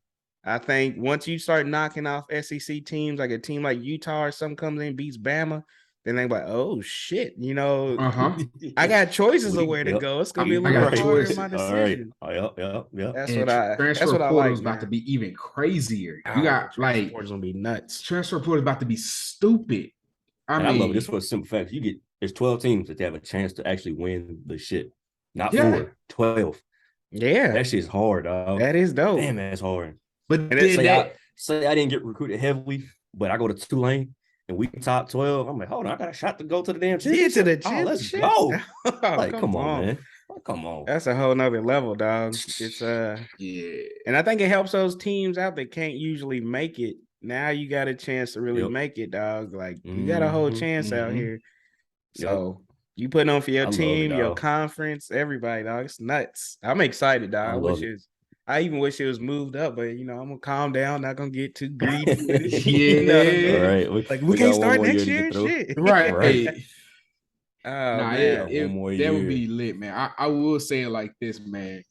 I think once you start knocking off SEC teams, like a team like Utah or something comes in, beats Bama, then they're like, oh, shit, I got choices of where to go. It's going to be a little harder in my decision. Yep. That's what I like. Is about to be even crazier. You got transfer portal is going to be nuts. Transfer portal is about to be stupid. I love it. This for a simple fact. There's 12 teams that have a chance to actually win the shit. Not 4, 12. Yeah. That shit's hard, dog. That is dope. Damn, that's hard. But say I didn't get recruited heavily, but I go to Tulane and we top 12. I'm like, hold on, I got a shot to go to the damn championship. Let's go. Come on, man. Come on. That's a whole nother level, dog. It's and I think it helps those teams out that can't usually make it. Now you got a chance to really make it, dog. Like you got a whole chance out here. So you putting on for your team, your conference, everybody, dog. It's nuts. I'm excited, dog. I even wish it was moved up, but I'm gonna calm down, not gonna get too greedy with it. All right. Like we can't start next year and shit. Right. That would be lit, man. I will say it like this, man.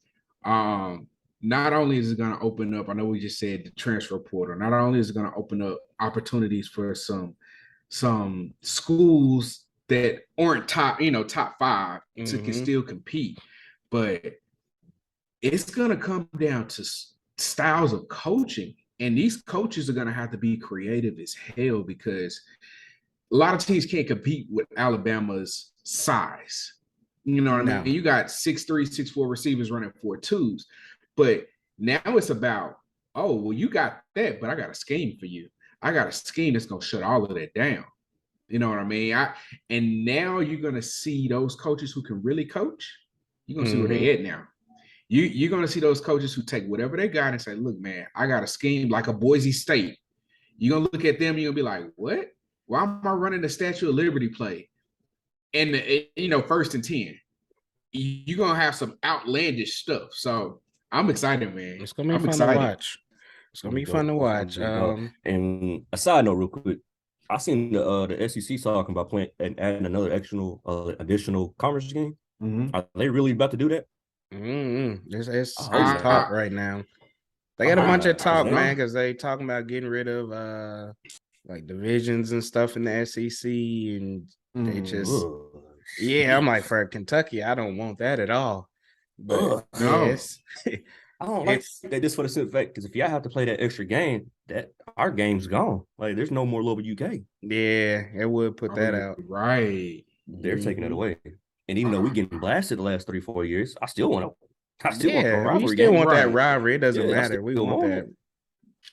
Not only is it going to open up, I know we just said the transfer portal. Not only is it going to open up opportunities for some schools that aren't top 5 to can still compete, but it's going to come down to styles of coaching, and these coaches are going to have to be creative as hell because a lot of teams can't compete with Alabama's size. You know what I mean? You got 6'3", 6'4" receivers running 4.2s. But now it's about, you got that, but I got a scheme for you. I got a scheme that's going to shut all of that down. You know what I mean? And now you're going to see those coaches who can really coach. You're going to see where they at now. You're going to see those coaches who take whatever they got and say, look, man, I got a scheme like a Boise State. You're going to look at them, you're going to be like, what? Why am I running the Statue of Liberty play? And, first and 10. You're going to have some outlandish stuff. So I'm excited, man. It's going to be fun to watch. It's going to be fun to watch. And a side note real quick. I seen the SEC talking about adding another additional conference game. Mm-hmm. Are they really about to do that? Mm-hmm. It's talk right now. They got a bunch of talk, man, because they talking about getting rid of like divisions and stuff in the SEC, and they just I'm like, for Kentucky, I don't want that at all. But no. I don't like that just for the simple fact, because if y'all have to play that extra game, that our game's gone. Like, there's no more Louisville UK. Yeah, it would put that out. Right. They're taking it away. And even though we're getting blasted the last 3-4 years, I still want the rivalry. We still want that rivalry. It doesn't matter. We want that.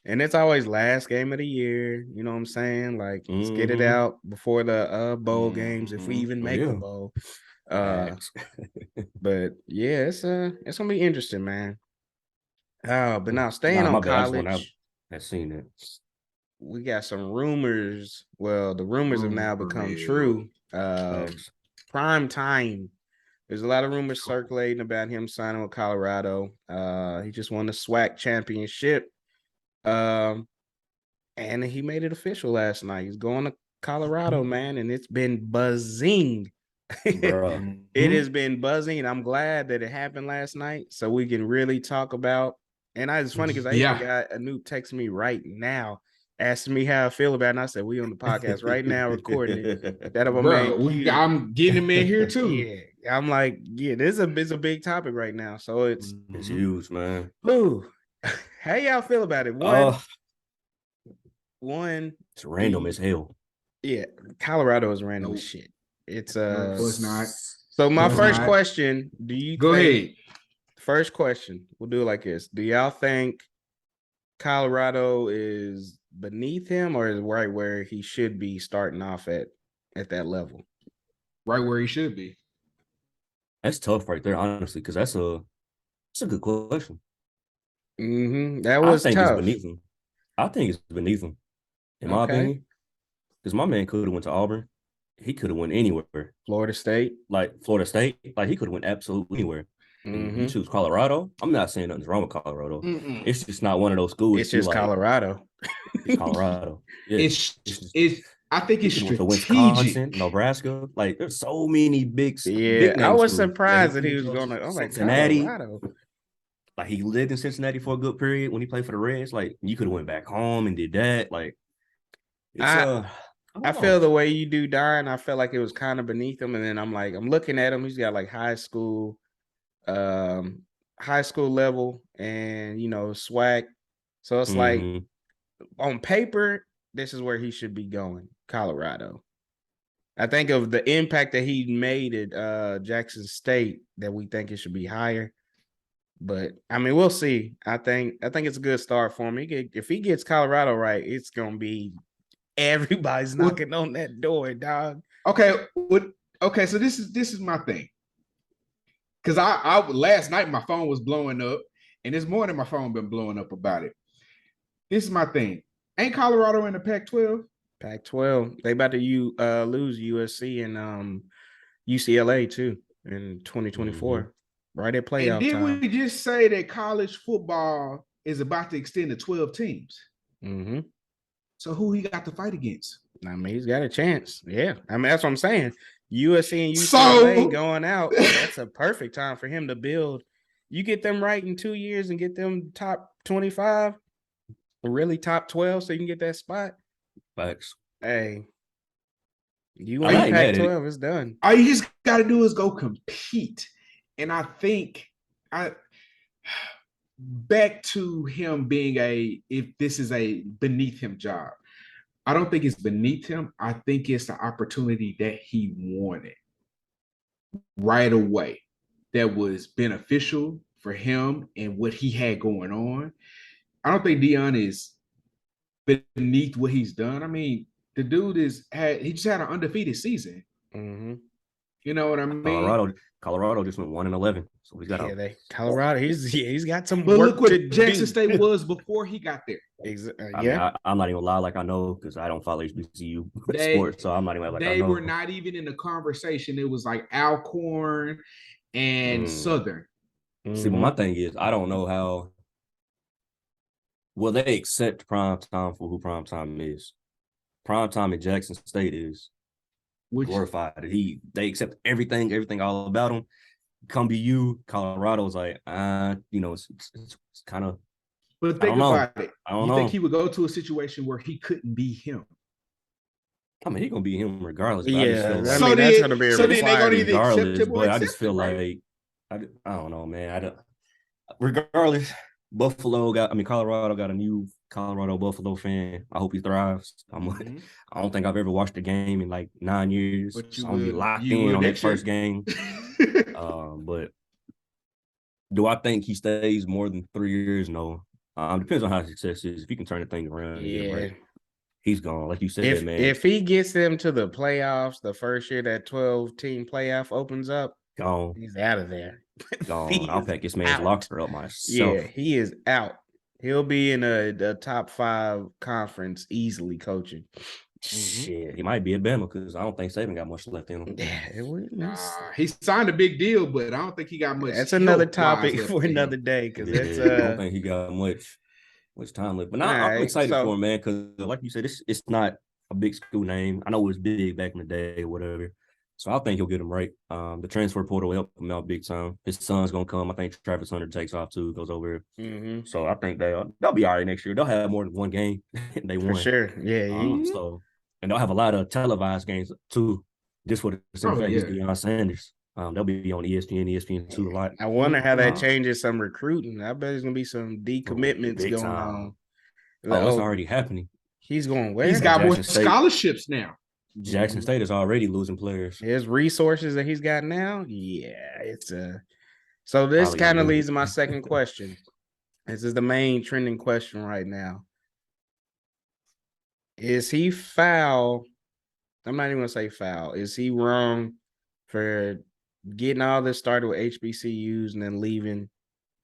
And it's always last game of the year. You know what I'm saying? Like, let's get it out before the bowl games, if we even make the bowl. But yeah, it's gonna be interesting, man. But now staying on college, I've seen it. We got some rumors. Well, the rumors have now become true. Prime time. There's a lot of rumors circulating about him signing with Colorado. He just won the SWAC championship. And he made it official last night. He's going to Colorado, man, and it's been buzzing. It has been buzzing, and I'm glad that it happened last night so we can really talk about. And it's funny because I even got a new text me right now asking me how I feel about it. And I said, we on the podcast right now recording it. I'm getting him in here too. Yeah. I'm like, this is a big topic right now. So it's huge, man. Ooh. How y'all feel about it? One, it's random as hell. Yeah, Colorado is random as shit. It's it's not. So my first question, do you go ahead? First question, we'll do it like this. Do y'all think Colorado is beneath him or is right where he should be starting off at that level? Right where he should be. That's tough right there, honestly, because that's a good question. That was tough. It's beneath him. I think it's beneath him, in my opinion. Because my man could have went to Auburn. He could have went anywhere. Florida State. Like he could have went absolutely anywhere. And you choose Colorado. I'm not saying nothing's wrong with Colorado. It's just not one of those schools. It's just Colorado. It's Colorado. Yeah. It's I think it's strategic. Wisconsin, Nebraska. Like, there's so many big. I was surprised that he was going to. I'm like, Cincinnati. Colorado. Like, he lived in Cincinnati for a good period when he played for the Reds. Like, you could have went back home and did that. Like, I feel the way you do, Darn. I felt like it was kind of beneath him, and then I'm looking at him. He's got like high school level, and SWAC. So it's like on paper, this is where he should be going, Colorado. I think of the impact that he made at Jackson State that we think it should be higher. But I mean, we'll see. I think it's a good start for him. If he gets Colorado right, it's gonna be everybody's knocking on that door, dog. Okay, so this is my thing. Because I last night my phone was blowing up, and this morning my phone been blowing up about it. This is my thing. Ain't Colorado in the Pac-12? Pac-12. They about to lose USC and UCLA too in 2024. Right at playoff time. And did we just say that college football is about to extend to 12 teams? So who he got to fight against? I mean, he's got a chance. Yeah. I mean, that's what I'm saying. USC and UCLA going out. That's a perfect time for him to build. You get them right in 2 years and get them top 25, really top 12, so you can get that spot. Facts. Hey, you ain't Pac-12, it's done. All you just got to do is go compete. And I think back to him being if this is a beneath him job, I don't think it's beneath him. I think it's the opportunity that he wanted right away that was beneficial for him and what he had going on. I don't think Dion is beneath what he's done. I mean, the dude he just had an undefeated season. You know what I mean? Colorado just went 1-11. So we got Colorado. He's got some but work look what to Jackson do. State was before he got there. I mean, I'm not even gonna lie, like I know, because I don't follow HBCU sports, so I'm not even like I know. They were not even in the conversation. It was like Alcorn and Southern. See, but my thing is, I don't know how. Will they accept prime time for who prime time is? Prime time in Jackson State is glorified. They accept everything all about them. Come be you, Colorado's like, it's kind of. But think about it. You think he would go to a situation where he couldn't be him? I mean, he's gonna be him regardless. But that's gonna be so then they're gonna either regardless. accept him But I just feel like I don't know, man. I don't. Regardless, Colorado got a new Colorado Buffalo fan. I hope he thrives. I don't think I've ever watched a game in like 9 years. But I'm gonna be locked in on that first game. But do I think he stays more than 3 years? No. Depends on how his success is. If he can turn the thing around, he's gone. Like you said, man. If he gets them to the playoffs, the first year that 12-team playoff opens up, gone. He's out of there. Gone. I'll pack this man's locker up myself. Yeah, he is out. He'll be in a top 5 conference easily coaching. Shit, he might be at Bama because I don't think Saban got much left in him. Yeah, he signed a big deal, but I don't think he got much. That's another topic for another day because I don't think he got much time left. But now I'm excited for him, man, because like you said, it's not a big school name. I know it was big back in the day or whatever. So I think he'll get him right. The transfer portal will help him out big time. His son's gonna come. I think Travis Hunter takes off too, goes over. So I think they'll be all right next year. They'll have more than one game. They won for sure. Yeah. So and they'll have a lot of televised games too. Just for the simple fact he's Deion Sanders. They'll be on ESPN2 a lot. I wonder how that changes some recruiting. I bet there's gonna be some decommitments going on. It's already happening. He's going where? He's got more scholarships now. Jackson State is already losing players. His resources that he's got now, it's So this kind of leads to my second question. This is the main trending question right now. Is he foul? I'm not even gonna say foul. Is he wrong for getting all this started with HBCUs and then leaving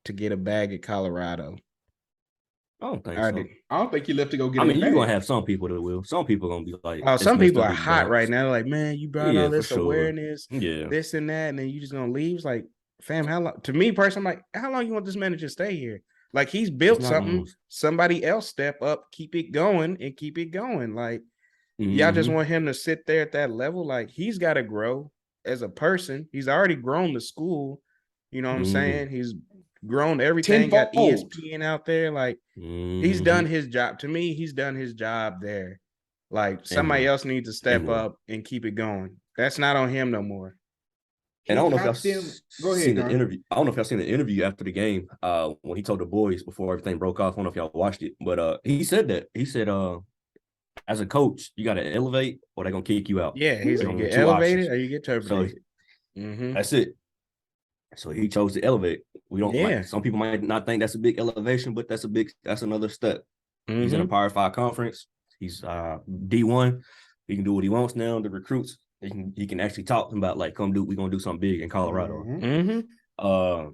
to get a bag at Colorado? I don't think so. I don't think he left to go get. I mean, you're gonna have some people that will. Some people are gonna be like, oh, some people are hot right now. Like, man, you brought all this awareness, this and that, and then you just gonna leave. It's like, fam, how long? To me personally, I'm like, how long you want this man to just stay here? Like, he's built something. Somebody else step up, keep it going, and keep it going. Like, y'all just want him to sit there at that level. Like, he's got to grow as a person. He's already grown the school. You know what I'm saying? He's grown everything. Got ESPN out there. Like, he's done his job. To me, he's done his job there. Like, somebody else needs to step up and keep it going. That's not on him no more. And I don't know if y'all seen the interview. I don't know if y'all seen the interview after the game when he told the boys before everything broke off. I don't know if y'all watched it, but he said that. He said, as a coach, you got to elevate or they're going to kick you out. Yeah, he's going to get elevated or you get terminated. So, that's it. So he chose to elevate. We don't like, some people might not think that's a big elevation, but that's another step. He's in a Power 5 conference. He's D1. He can do what he wants now. The recruits, he can actually talk about like, we're gonna do something big in Colorado. And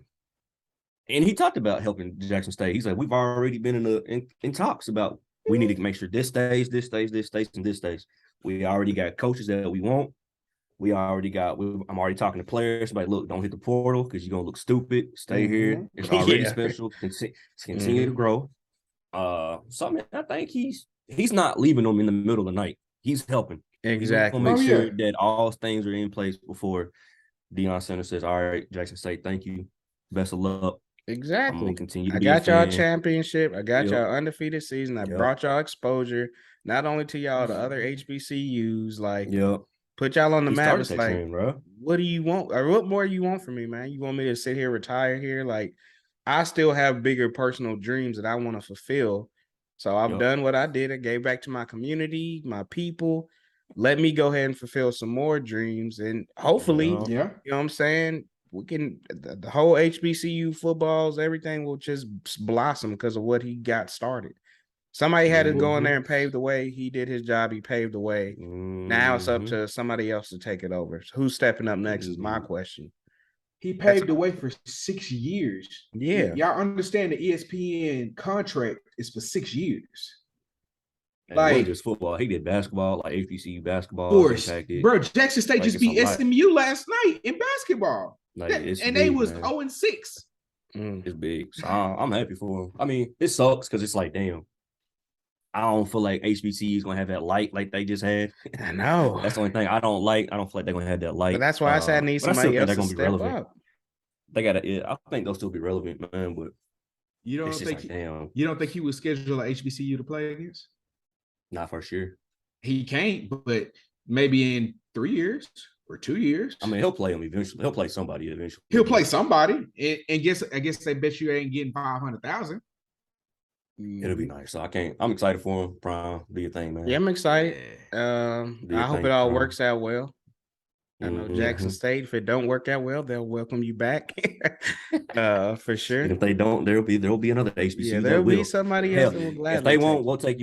he talked about helping Jackson State. He's like, we've already been in talks about we need to make sure this stays, and this stays. We already got coaches that we want. I'm already talking to players. Like, look, don't hit the portal because you're gonna look stupid. Stay here. It's already special. Continue to grow. So I mean, I think he's not leaving them in the middle of the night. He's helping. Exactly. He's gonna make sure that all things are in place before Deion Sanders says, "All right, Jackson State, thank you, best of luck." Exactly. I'm gonna continue. I got y'all championship. I got y'all undefeated season. I brought y'all exposure, not only to y'all, the other HBCUs. Like, put y'all on the map. It's like, what do you want? Or what more you want from me, man? You want me to sit here, retire here? Like, I still have bigger personal dreams that I want to fulfill. So I've done what I did. I gave back to my community, my people. Let me go ahead and fulfill some more dreams. And hopefully, you know what I'm saying? We can, the whole HBCU footballs, everything will just blossom because of what he got started. Somebody had to go in there and pave the way. He did his job. He paved the way. Now it's up to somebody else to take it over. So who's stepping up next is my question. He paved the way for 6 years. Yeah. Y'all understand the ESPN contract is for 6 years. And like just football. He did basketball, like HBCU basketball. Bro, Jackson State just beat SMU last night in basketball. Like, and big, they was 0-6. It's big. So I'm happy for him. I mean, it sucks because it's like, damn, I don't feel like HBCU is gonna have that light like they just had. I know. That's the only thing I don't like. I don't feel like they're gonna have that light. But that's why I said I need somebody else to step up. They gotta. Yeah, I think they'll still be relevant, man. But you don't think you don't think he would schedule an HBCU to play against? Not for sure. He can't, but maybe in 3 years or 2 years. I mean, he'll play him eventually. He'll play somebody eventually. He'll play somebody, and I guess they bet you ain't getting 500,000. It'll be nice. So I'm excited for him. Prime, do your thing, man. Yeah, I'm excited. I hope it all works out well. I know Jackson State, if it don't work out well, they'll welcome you back. For sure. And if they don't, there'll be another HBCU. Yeah, there'll be somebody else that will gladly. If they won't, we'll take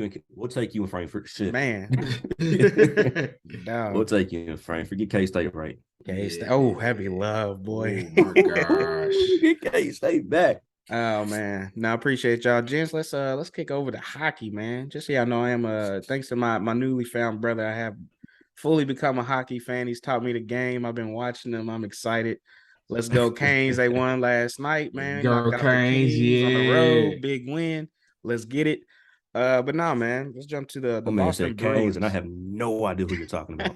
you in Frankfurt. Shit. Man. We'll take you in Frankfurt. Get K-State right. K-State. Oh, happy love, boy. Oh my gosh. Get K-State back. Oh man. No, I appreciate y'all. Gents, let's kick over to hockey, man. Just so y'all know I am thanks to my newly found brother, I have fully become a hockey fan. He's taught me the game. I've been watching them. I'm excited. Let's go Canes. They won last night, man. Go Canes, yeah. On the road, big win. Let's get it. But no, man. Let's jump to the Boston Bruins. And I have no idea who you're talking about.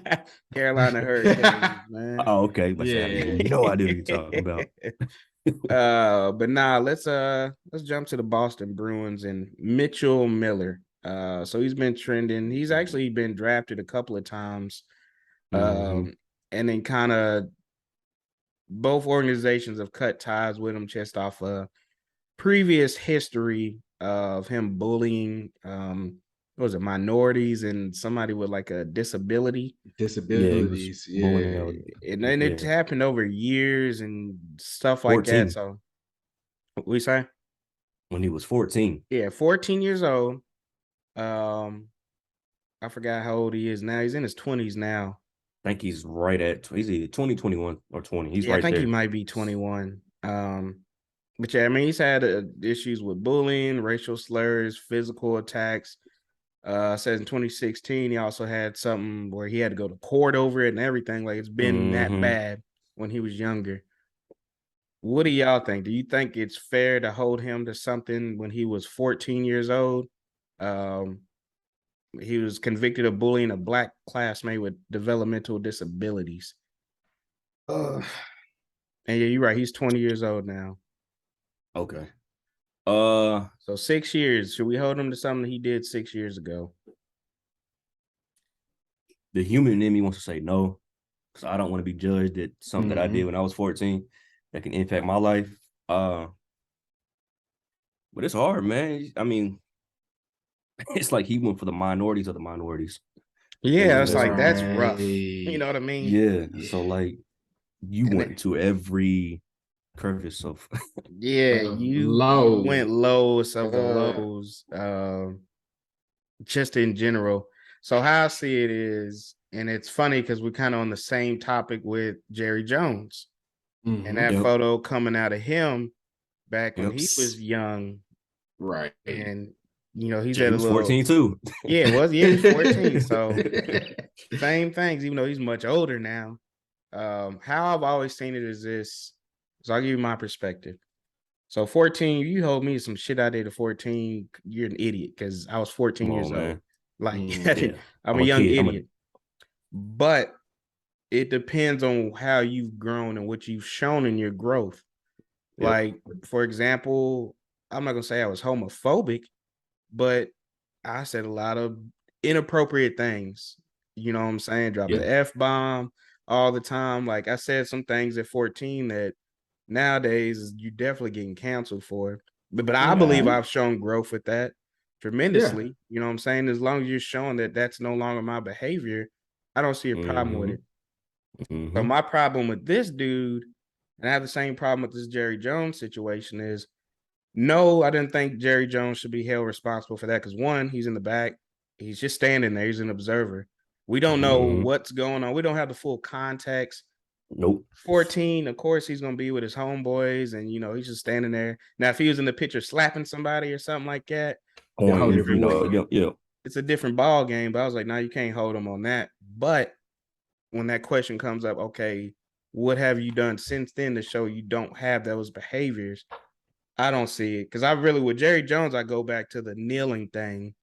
Carolina Hurricanes, man. Oh, okay. But yeah, I have no idea who you're talking about. But nah, let's jump to the Boston Bruins and Mitchell Miller. So he's been trending. He's actually been drafted a couple of times. And then kind of both organizations have cut ties with him just off previous history of him bullying what was it, minorities and somebody with like a disabilities. Yeah. And then it happened over years and stuff like 14. that. So what we say? When he was 14. Yeah, 14 years old. I forgot how old he is now. He's in his 20s now. I think he's right at he's either 20, 21, or 20. He's right there. I think he might be 21. But yeah, I mean, he's had issues with bullying, racial slurs, physical attacks. Says in 2016, he also had something where he had to go to court over it and everything. Like, it's been that bad when he was younger. What do y'all think? Do you think it's fair to hold him to something when he was 14 years old? He was convicted of bullying a black classmate with developmental disabilities. And yeah, you're right. He's 20 years old now. Okay. So 6 years. Should we hold him to something he did 6 years ago? The human in me wants to say no, because I don't want to be judged at something that I did when I was 14 that can impact my life. But it's hard, man. I mean, it's like he went for the minorities of the minorities. Yeah, it's like, that's rough. You know what I mean? Yeah. So like, you went to every crevice of you went lowest of the lows, just in general. So how I see it is, and it's funny because we're kind of on the same topic with Jerry Jones, and that photo coming out of him back when he was young, right? And you know, he's at a little 14 too. Yeah, it was 14. So same things, even though he's much older now. How I've always seen it is this. So I'll give you my perspective. So 14, you hold me some shit I did at 14, you're an idiot because I was 14 years old. Like, I'm a young idiot. But it depends on how you've grown and what you've shown in your growth. Yep. Like, for example, I'm not going to say I was homophobic, but I said a lot of inappropriate things. You know what I'm saying? Drop the F-bomb all the time. Like, I said some things at 14 that nowadays you're definitely getting canceled for. But I believe I've shown growth with that tremendously. You know what I'm saying? As long as you're showing that that's no longer my behavior, I don't see a problem with it. So my problem with this dude, and I have the same problem with this Jerry Jones situation, is No, I didn't think Jerry Jones should be held responsible for that because one, he's in the back. He's just standing there. He's an observer. We don't know what's going on. We don't have the full context. Nope. 14, of course, he's going to be with his homeboys, and, he's just standing there. Now, if he was in the picture slapping somebody or something like that, it's a different ball game. But I was like, no, you can't hold him on that. But when that question comes up, okay, what have you done since then to show you don't have those behaviors? I don't see it because with Jerry Jones, I go back to the kneeling thing,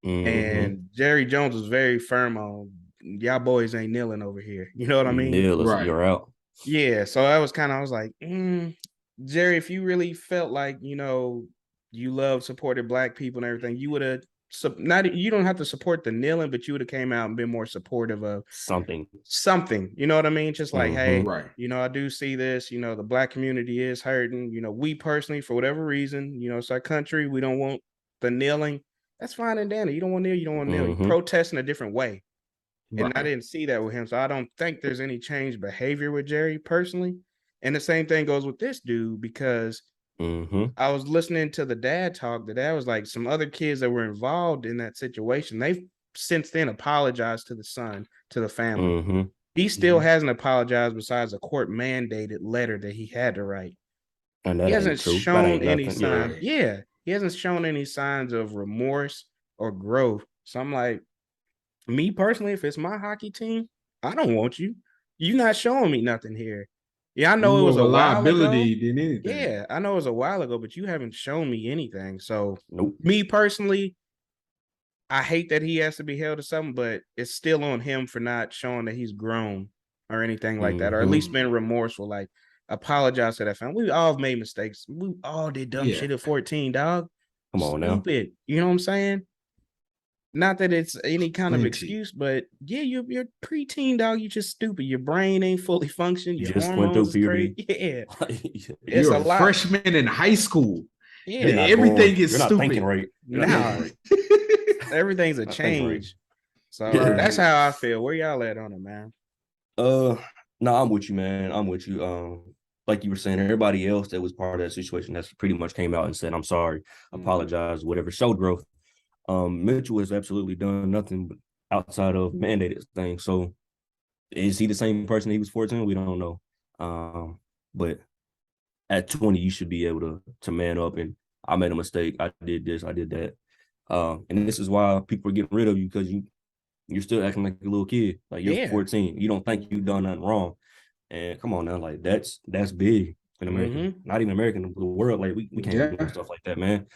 and Jerry Jones was very firm on y'all boys ain't kneeling over here. You know what I mean? Right. You're out. Yeah. So I was like, Jerry, if you really felt like you love supported Black people and everything, you would have you don't have to support the kneeling, but you would have came out and been more supportive of something. You know what I mean? Just like, hey, right. I do see this. The Black community is hurting. We personally, for whatever reason, it's our country. We don't want the kneeling. That's fine and dandy. You don't want to kneel. You don't want to kneel. You protest in a different way. And I didn't see that with him. So I don't think there's any changed behavior with Jerry personally. And the same thing goes with this dude because I was listening to the dad talk. The dad was like, some other kids that were involved in that situation, they've since then apologized to the son, to the family. He still hasn't apologized besides a court mandated letter that he had to write. And that he hasn't shown any signs. Yeah. He hasn't shown any signs of remorse or growth. So I'm like, me personally, if it's my hockey team, I don't want you. You're not showing me nothing here. Yeah, I know it was a liability than anything. Yeah, I know it was a while ago, but you haven't shown me anything. So, me personally, I hate that he has to be held to something, but it's still on him for not showing that he's grown or anything like that, or at least been remorseful. Like, apologize to that family. We all made mistakes. We all did dumb shit at 14, dog. Come on Stupid. now. You know what I'm saying? Not that it's any kind of excuse, but yeah, you're preteen, dog. You just stupid. Your brain ain't fully functioned. Your just went through puberty. Yeah, you're a freshman in high school. Yeah, everything is you're stupid. Not thinking right. Now, everything's a change. So that's how I feel. Where y'all at on it, man? No, I'm with you, man. I'm with you. Like you were saying, everybody else that was part of that situation that's pretty much came out and said, "I'm sorry, apologize, whatever." Showed growth. Mitchell has absolutely done nothing but outside of mandated things. So is he the same person he was 14? We don't know. But at 20, you should be able to man up. And I made a mistake. I did this. I did that. And this is why people are getting rid of you because you're still acting like a little kid. Like you're 14. You don't think you've done nothing wrong. And come on now, like that's big in America. Not even America, the world. Like we can't do stuff like that, man.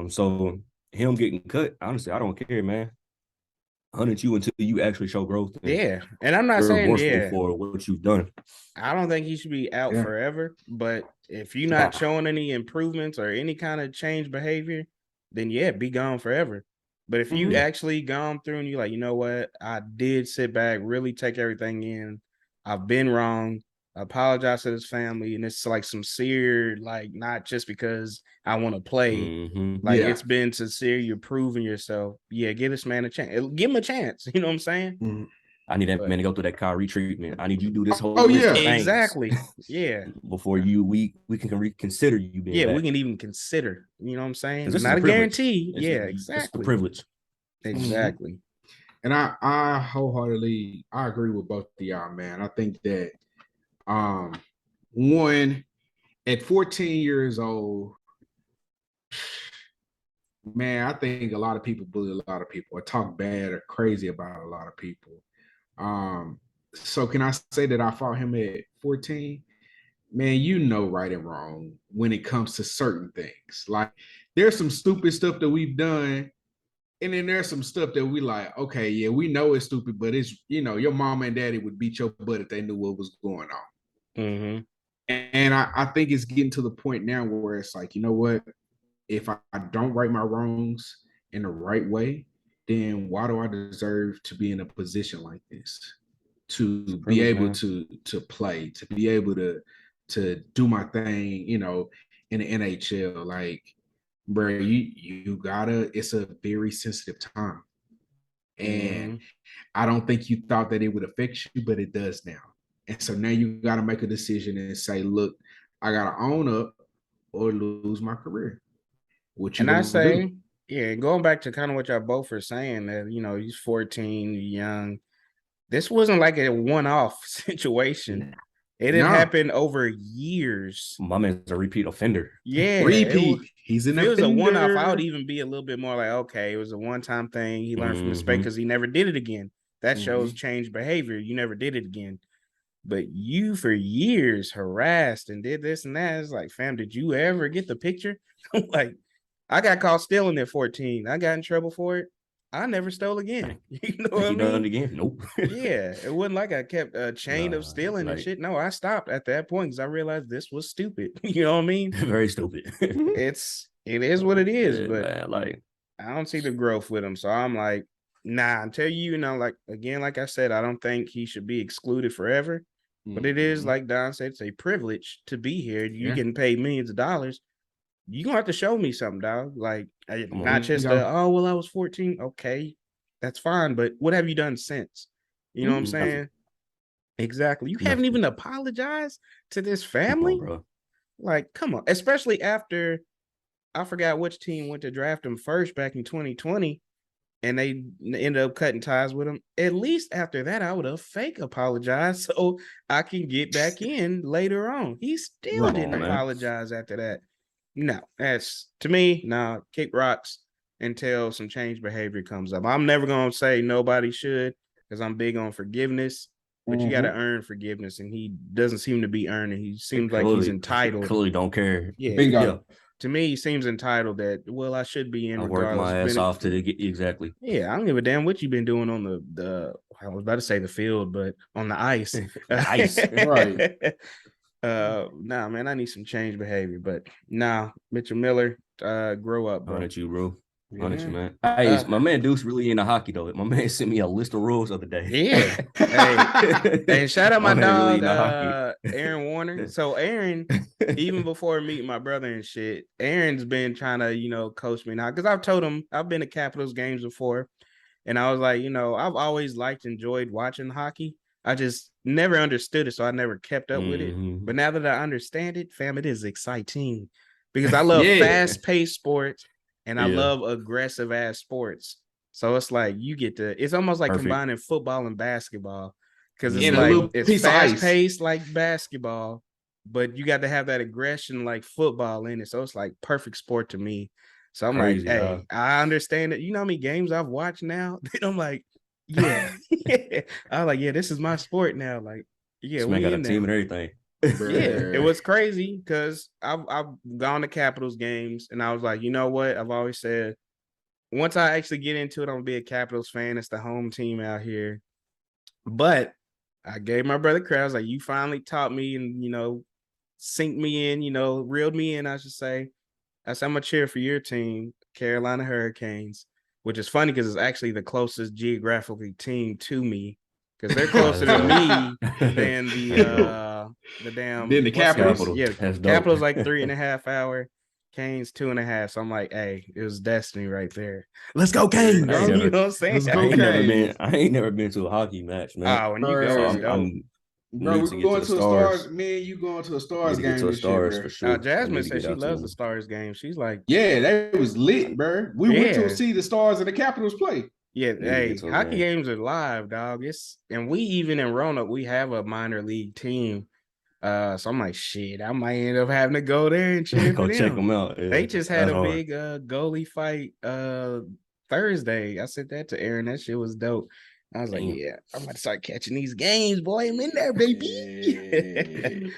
So him getting cut, honestly, I don't care, man. 100 you until you actually show growth. And I'm not saying for what you've done. I don't think he should be out forever. But if you're not showing any improvements or any kind of change behavior, then be gone forever. But if you actually gone through and you're like, you know what, I did sit back, really take everything in. I've been wrong. I apologize to his family, and it's like sincere, like not just because I want to play. Like it's been sincere. You're proving yourself. Yeah, give this man a chance. Give him a chance. You know what I'm saying? I need that man to go through that Kyrie treatment. I need you to do this whole exactly. Yeah. Before we can reconsider you being back. We can even consider. You know what I'm saying? It's not a guarantee. Exactly. It's a privilege. Exactly. And I wholeheartedly agree with both of y'all, man. I think that one, at 14 years old, man, I think a lot of people bully a lot of people or talk bad or crazy about a lot of people. So can I say that I fought him at 14? Man, right and wrong when it comes to certain things. Like there's some stupid stuff that we've done. And then there's some stuff that we like, okay, yeah, we know it's stupid, but it's, your mama and daddy would beat your butt if they knew what was going on. And I think it's getting to the point now where it's like, you know what? If I don't right my wrongs in the right way, then why do I deserve to be in a position like this? To be able to play, to be able to do my thing, in the NHL. Like, bro, you gotta, it's a very sensitive time. And I don't think you thought that it would affect you, but it does now. And so now you gotta make a decision and say, look, I gotta own up or lose my career. What you and I gonna say, do? yeah, going back to kind of what y'all both are saying, that he's 14, young. This wasn't like a one-off situation. It had happened over years. My man's a repeat offender. Yeah, repeat. He's an if it was a one-off, I would offender. even be a little bit more like, okay, it was a one-time thing. He learned from mistake because he never did it again. That shows changed behavior. You never did it again. But you for years harassed and did this and that. It's like, fam, did you ever get the picture? Like, I got caught stealing at 14. I got in trouble for it. I never stole again. You know what I mean? Done it again? Nope. Yeah, it wasn't like I kept a chain of stealing and shit. No, I stopped at that point because I realized this was stupid. You know what I mean? Very stupid. It is what it is, Yeah, but man, like I don't see the growth with him. So I'm like, nah, until like again, like I said, I don't think he should be excluded forever. But it is, like Don said, it's a privilege to be here. You're getting paid millions of dollars. You're gonna have to show me something, dog. Like, not just I was 14. Okay, that's fine. But what have you done since? You know what I'm saying? Exactly. You haven't even apologized to this family, bro. Like, come on. Especially after I forgot which team went to draft him first back in 2020, and they ended up cutting ties with him. At least after that, I would have fake apologized so I can get back in later on. He still didn't apologize after that. No, that's to me, kick rocks until some change behavior comes up. I'm never gonna say nobody should because I'm big on forgiveness, but you gotta earn forgiveness, and he doesn't seem to be earning. He seems like he's entitled. Clearly don't care. Yeah. Bingo. Yeah. To me, he seems entitled that, well, I should be in I regardless. work my ass off to get exactly. Yeah, I don't give a damn what you've been doing on the I was about to say the field, but on the ice. The ice. Right. Nah, man, I need some change behavior. But Mitchell Miller, grow up, bro. Honor you, bro. Honor you, man. Hey, my man Deuce really into hockey though. My man sent me a list of rules the other day. Yeah. Hey, and shout out my dog, really Aaron Warner. So Aaron, even before meeting my brother and shit, Aaron's been trying to, coach me now. Because I've told him I've been to Capitals games before. And I was like, I've always enjoyed watching hockey. I just never understood it, so I never kept up with it. But now that I understand it, fam, it is exciting because I love fast-paced sports and I love aggressive-ass sports. So it's like it's almost like combining football and basketball because it's fast-paced like basketball, but you got to have that aggression like football in it. So it's like perfect sport to me. So I'm like, hey, I understand it. You know how many games I've watched now? And I'm like, yeah. I was like, yeah, this is my sport now. Like, yeah, we got a team and everything. Yeah, it was crazy because I've gone to Capitals games and I was like, you know what? I've always said, once I actually get into it, I'm gonna be a Capitals fan. It's the home team out here. But I gave my brother credit. I was like, you finally taught me and synced me in, reeled me in, I should say. I said, I'm gonna cheer for your team, Carolina Hurricanes, which is funny because it's actually the closest geographically team to me because they're closer to me than the Capitals. Yeah, Capitals like 3.5 hour, Canes 2.5. So I'm like, hey, it was destiny right there. Let's go, Canes! You know what I'm saying? Let's go, Canes. I ain't never been to a hockey match, man. Oh, when you go, bro, we're going to the Stars. Me and you going to a Stars game this year, for sure. Jasmine said she loves the Stars game. She's like, yeah, that was lit, bro. We went to see the Stars and the Capitals play. Yeah, hey, hockey games are live, dog. And we even in Roanoke, we have a minor league team. So I'm like, shit, I might end up having to go there and cheer for them. Check them out. Yeah, they just had a big goalie fight Thursday. I said that to Aaron. That shit was dope. I was like, yeah, I'm about to start catching these games, boy. I'm in there, baby.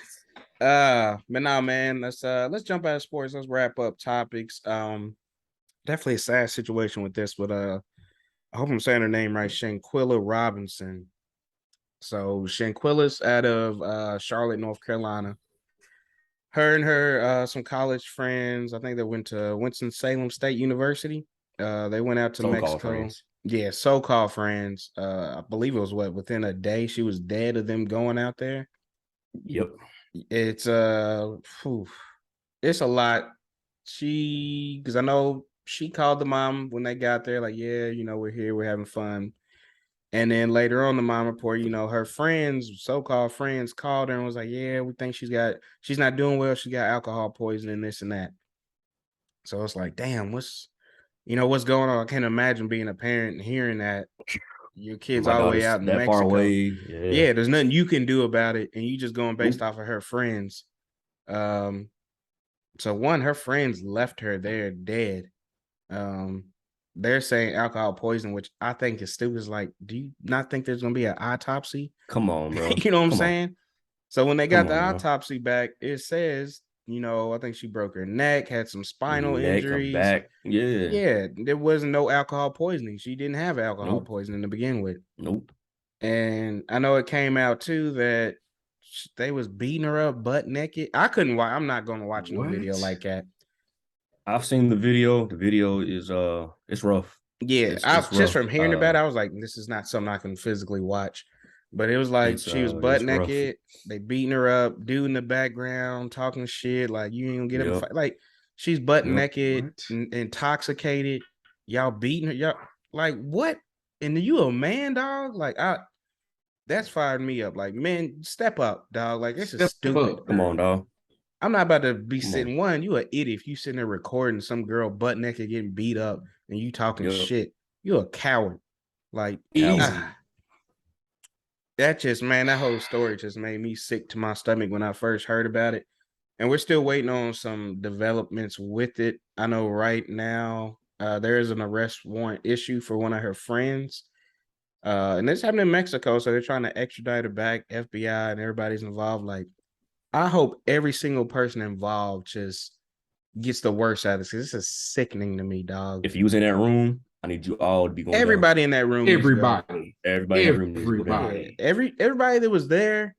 But now, man, let's jump out of sports. Let's wrap up topics. Definitely a sad situation with this, but I hope I'm saying her name right. Shanquila Robinson. So Shanquila's out of Charlotte, North Carolina. Her and her some college friends. I think they went to Winston-Salem State University. They went out to Mexico. Friends. Yeah, so-called friends. I believe it was within a day she was dead of them going out there. Yep. It's it's a lot. Because I know she called the mom when they got there, like, yeah, we're here, we're having fun. And then later on the mom report, you know, her friends, so-called friends, called her and was like, yeah, we think she's not doing well. She got alcohol poisoning, this and that. So it's like, damn, what's going on? I can't imagine being a parent and hearing that your kid's all the way out in that Mexico. Far away. Yeah, there's nothing you can do about it. And you just going based off of her friends. So one, her friends left her there dead. They're saying alcohol poisoning, which I think is stupid. Is like, do you not think there's gonna be an autopsy? Come on, bro. You know what I'm saying? So when they got the autopsy back, it says, you know, I think she broke her neck, had some spinal injuries. Back. Yeah, there wasn't no alcohol poisoning. She didn't have alcohol poisoning to begin with. Nope. And I know it came out too that they was beating her up butt naked. I couldn't watch. I'm not going to watch no video like that. I've seen the video. The video is it's rough. Yeah, it's just rough. From hearing about it, I was like, this is not something I can physically watch. But it was like she was butt naked. Rough. They beating her up, dude in the background talking shit like you ain't gonna get him a fight. Like she's butt naked, intoxicated. Y'all beating her. Y'all like what? And you a man, dog? Like that's fired me up. Like, man, step up, dog. Like this is stupid. Come on, dog. I'm not about to be sitting. One, you an idiot if you sitting there recording some girl butt naked getting beat up and you talking shit. You a coward. Like that just, man, that whole story just made me sick to my stomach when I first heard about it. And we're still waiting on some developments with it. I know right now there is an arrest warrant issue for one of her friends. And this happened in Mexico, so they're trying to extradite her back, FBI, and everybody's involved. Like, I hope every single person involved just gets the worst out of this. This is sickening to me, dog. If you was in that room, I need you all to be going. Everybody in that room. Everybody in that room. Everybody that was there,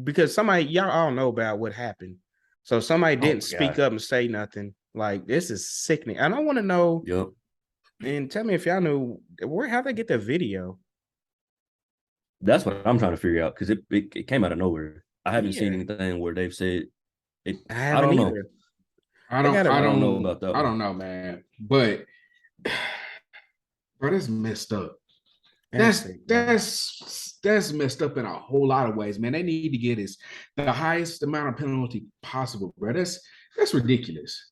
because somebody, y'all all know about what happened. So somebody didn't speak up and say nothing. Like, this is sickening. And I want to know. Yep. And tell me if y'all knew how'd they get the video? That's what I'm trying to figure out because it came out of nowhere. I haven't seen anything where they've said it. I don't know. I don't know about that. I don't know, man. But bro, that's messed up. That's messed up in a whole lot of ways, man. They need to get the highest amount of penalty possible, bro. That's ridiculous.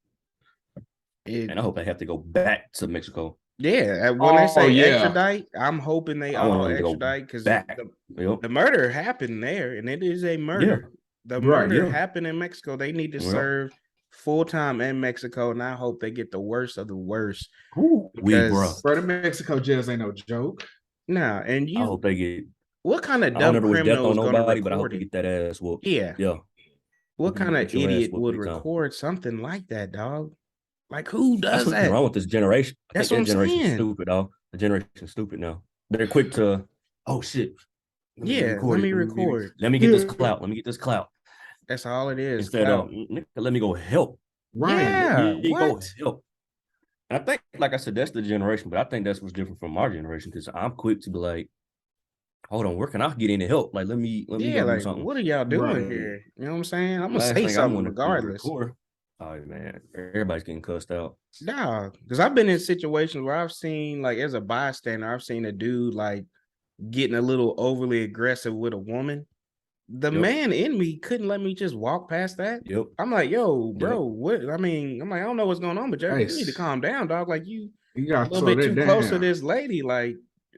And I hope they have to go back to Mexico. Yeah, when they say extradite, I'm hoping they all extradite because the murder happened there, and it is a murder. Yeah. The murder happened in Mexico. They need to serve full time in Mexico, and I hope they get the worst of the worst. Bro, the Mexico jails ain't no joke. Nah, and I hope they get. What kind of dumb criminal is going to record but I hope they get that ass whooped. Yeah. What kind of idiot would record something like that, dog? Like, who does that? What's wrong with this generation? That's what I'm saying. Stupid, dog. The generation's stupid now. They're quick to, oh shit. Let me record. Let me get this clout. Let me get this clout. That's all it is. Instead of, let me go help. Right. Yeah. Go help. And I think, like I said, that's the generation, but I think that's what's different from our generation because I'm quick to be like, hold on, where can I get in to help? Like, let me go do something. What are y'all doing here? You know what I'm saying? I'm gonna say something regardless. Oh man, everybody's getting cussed out. Nah, because I've been in situations where I've seen, like, as a bystander, I've seen a dude like getting a little overly aggressive with a woman. The man in me couldn't let me just walk past that. I'm like, yo, bro, what? I mean, I'm like, I don't know what's going on, but you need to calm down, dog. Like you got a little bit too close to this lady. Like,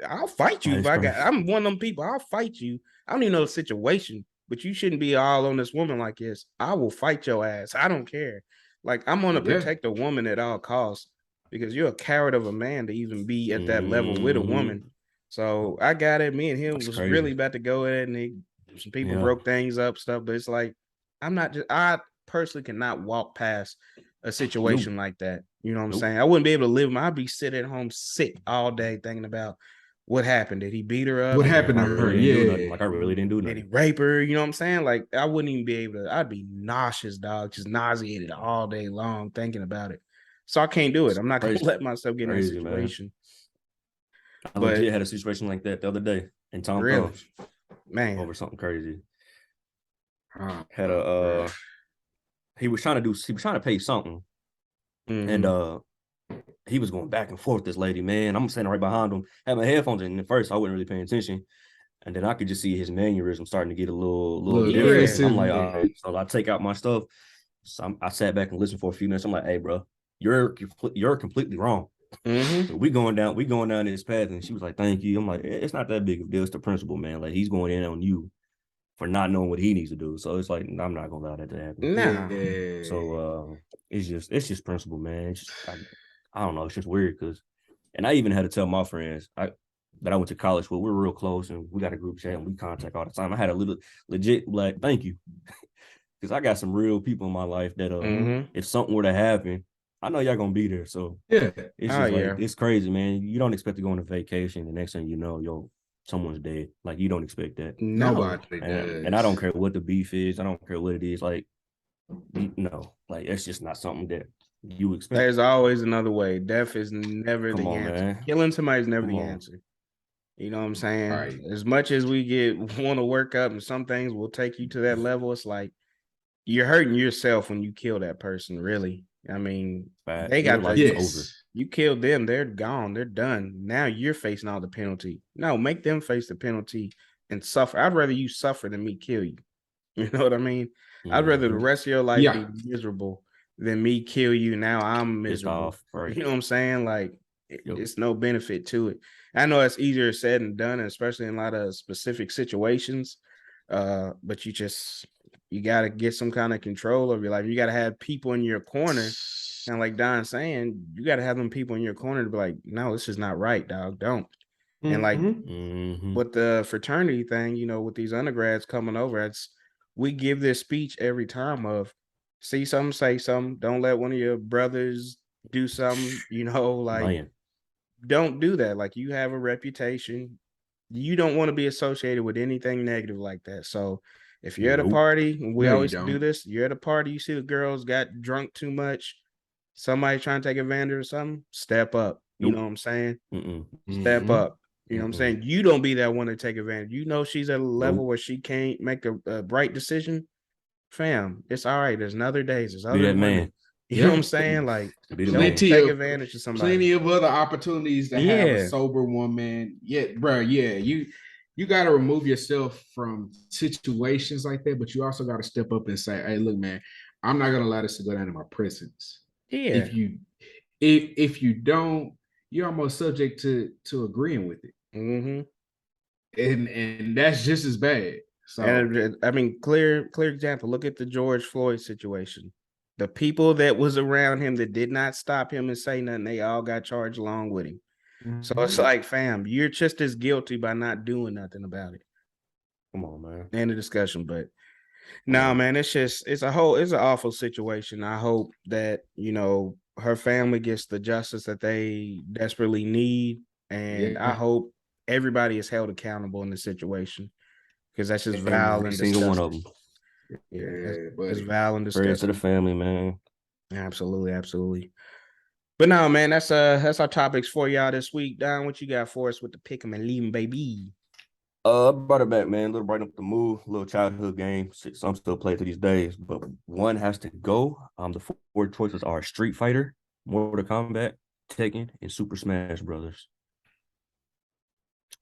I'll fight you if I'm one of them people. I'll fight you. I don't even know the situation, but you shouldn't be all on this woman like this. I will fight your ass. I don't care. Like, I'm going to protect a woman at all costs because you're a coward of a man to even be at that level with a woman. So I got it. Me and him was really about to go at it, and some people broke things up, stuff. But it's like, I personally cannot walk past a situation like that. You know what I'm saying? I wouldn't be able to live. I'd be sitting at home sick all day thinking about what happened. Did he beat her up? What happened to her? Yeah. Like, I really didn't do nothing. Did he rape her? You know what I'm saying? Like, I wouldn't even be able to. I'd be nauseous, dog. Just nauseated all day long thinking about it. So I can't do it. I'm not going to let myself get in that situation. I legit had a situation like that the other day in Tom College. Man. Over something crazy. Had he was trying to pay something. And he was going back and forth, this lady, man. I'm standing right behind him, had my headphones in. And at first, I wasn't really paying attention. And then I could just see his mannerism starting to get a little different. I'm like, all right. So I take out my stuff. So I sat back and listened for a few minutes. I'm like, hey, bro, you're completely wrong. Mm-hmm. So we going down this path. And she was like, thank you. I'm like, it's not that big of a deal. It's the principle, man. Like, he's going in on you for not knowing what he needs to do. So it's like, I'm not gonna allow that to happen. Nah. So it's just principle, man. It's just, I don't know. It's just weird because, and I even had to tell my friends that I went to college with. We're real close and we got a group chat and we contact all the time. I had a little legit like thank you because I got some real people in my life that if something were to happen, I know y'all gonna be there. So yeah, it's just it's crazy, man. You don't expect to go on a vacation. The next thing you know, someone's dead. Like, you don't expect that. Nobody does. And I don't care what the beef is. I don't care what it is. Like, like it's just not something that you expect. There's always another way. Death is never the answer. Man. Killing somebody is never the answer. You know what I'm saying? Right. As much as we want to work up, and some things will take you to that level, it's like you're hurting yourself when you kill that person. Really, I mean, they got life over. You killed them, they're gone, they're done. Now you're facing all the penalty. No, make them face the penalty and suffer. I'd rather you suffer than me kill you. You know what I mean? I'd rather the rest of your life be miserable than me kill you. Now I'm miserable. Right. You know what I'm saying? Like, it's no benefit to it. I know it's easier said than done, especially in a lot of specific situations. But you got to get some kind of control of your life. You got to have people in your corner. And like Don's saying, you got to have them people in your corner to be like, no, this is not right, dog. Don't. And like with the fraternity thing, with these undergrads coming over, we give this speech every time of see something, say something. Don't let one of your brothers do something, like don't do that. Like, you have a reputation. You don't want to be associated with anything negative like that. So if you're at a party, we always do this. You're at a party, you see the girls got drunk too much, somebody trying to take advantage of something, step up. You know what I'm saying? Step up. You know what I'm saying? You don't be that one to take advantage. She's at a level where she can't make a right decision. Fam, it's all right. There's other days. There's other women. Man. You know what I'm saying? Like, don't take advantage of somebody. Plenty of other opportunities to have a sober woman. Yeah, bro. Yeah, you got to remove yourself from situations like that, but you also got to step up and say, "Hey, look, man, I'm not gonna allow this to go down in my presence." Yeah. If you don't, you're almost subject to agreeing with it. And that's just as bad. So, and I mean, clear example. Look at the George Floyd situation. The people that was around him that did not stop him and say nothing, they all got charged along with him. So it's like, fam, you're just as guilty by not doing nothing about it. Come on, man. End of discussion. But no, man, it's an awful situation. I hope that, her family gets the justice that they desperately need. And I hope everybody is held accountable in the situation. Because that's just vile and disgusting. Single one of them. Yeah, it's vile and disgusting. Prayers to the family, man. Absolutely. But no, man, that's our topics for y'all this week. Don, what you got for us with the pick 'em and leave 'em, baby? Brought it back, man. A little brighten up the mood, a little childhood game. Some still play to these days, but one has to go. The four choices are Street Fighter, Mortal Kombat, Tekken, and Super Smash Brothers.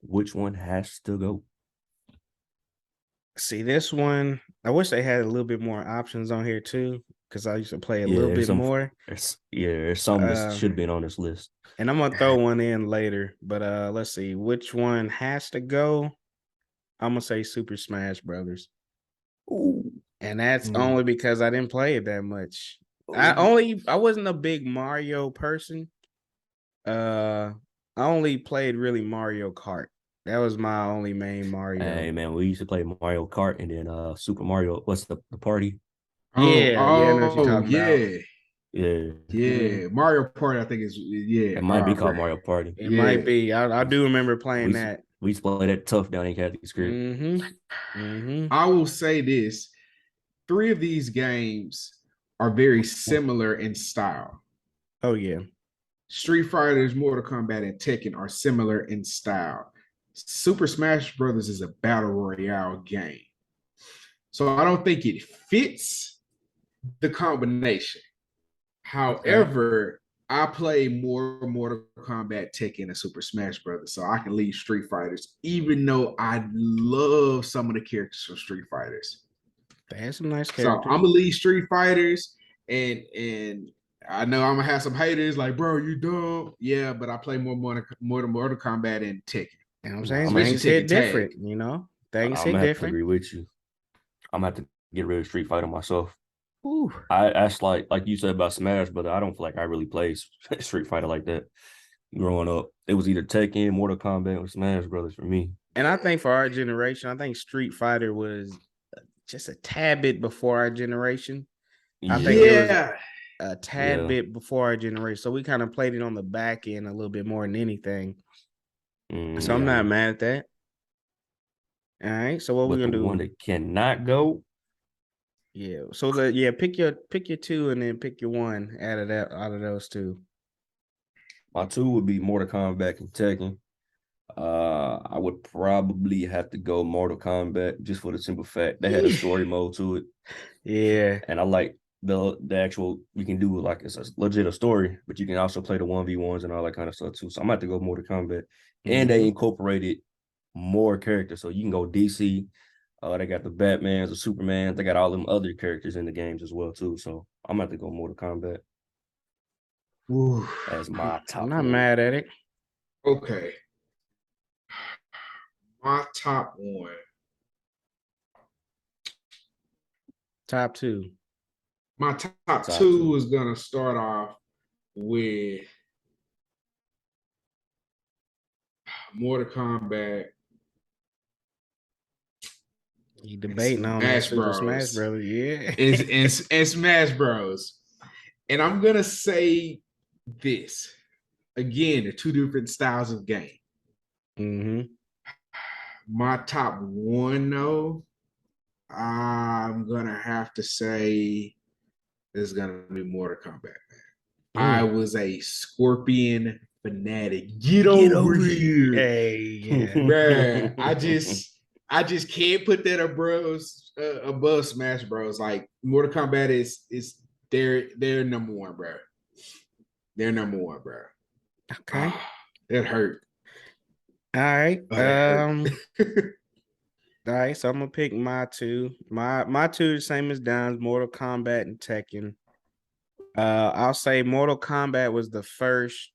Which one has to go? See, this one, I wish they had a little bit more options on here too, because I used to play a little bit more. There's some that should have been on this list. And I'm gonna throw one in later, but let's see which one has to go. I'm gonna say Super Smash Brothers. Ooh. And that's only because I didn't play it that much. I wasn't a big Mario person. I only played really Mario Kart. That was my only main Mario. Hey, man, we used to play Mario Kart and then Super Mario. What's the party? I know what you're talking about. Yeah. Mario Party, I think it might be called Mario Party. It might be. I do remember playing that. We used to play that tough down in Catholic Street. I will say this: 3 of these games are very similar in style. Oh yeah, Street Fighters, Mortal Kombat, and Tekken are similar in style. Super Smash Brothers is a battle royale game, so I don't think it fits the combination. However, I play more Mortal Kombat, Tekken, and Super Smash Brothers, so I can leave Street Fighters, even though I love some of the characters from Street Fighters. They had some nice So characters. I'm gonna leave Street Fighters, and I know I'm gonna have some haters like, bro, you dumb. Yeah, but I play more Mortal Kombat and Tekken. You know what I'm saying? Things hit different, you know? Things hit different. To agree with you. I'm gonna have to get rid of Street Fighter myself. Ooh. That's like you said about Smash, but I don't feel like I really played Street Fighter like that growing up. It was either Tekken, Mortal Kombat, or Smash Brothers for me. And I think for our generation, I think Street Fighter was just a tad bit before our generation. I think it was a tad bit before our generation. So we kind of played it on the back end a little bit more than anything. So I'm not mad at that. All right. So what we're gonna do? One that cannot go. Yeah. So pick your two and then pick your one out of those two. My two would be Mortal Kombat and Tekken. I would probably have to go Mortal Kombat just for the simple fact they had a story mode to it. Yeah. And I like the actual, you can do like it's a legit a story, but you can also play the 1v1s and all that kind of stuff too. So I'm gonna have to go Mortal Kombat. And they incorporated more characters. So you can go DC. They got the Batmans, the Supermans. They got all them other characters in the games as well too. So I'm gonna have to go Mortal Kombat. Ooh, as my top. I'm not mad at it. Okay. My top one. Top two. My top two is gonna start off with Mortal Kombat. You debating on that Super Smash Brothers, yeah. and Smash Bros. And I'm gonna say this again: the two different styles of game. Mm-hmm. My top one, though, I'm gonna have to say is gonna be Mortal Kombat. I was a Scorpion fanatic. Get over here. Hey, yeah. Bruh, I just can't put that above Smash Bros. Like Mortal Kombat is their number one, bro. They're number one, bro. Okay. That hurt. All right. All right, so I'm gonna pick my two. My two the same as Don's, Mortal Kombat and Tekken. I'll say Mortal Kombat was the first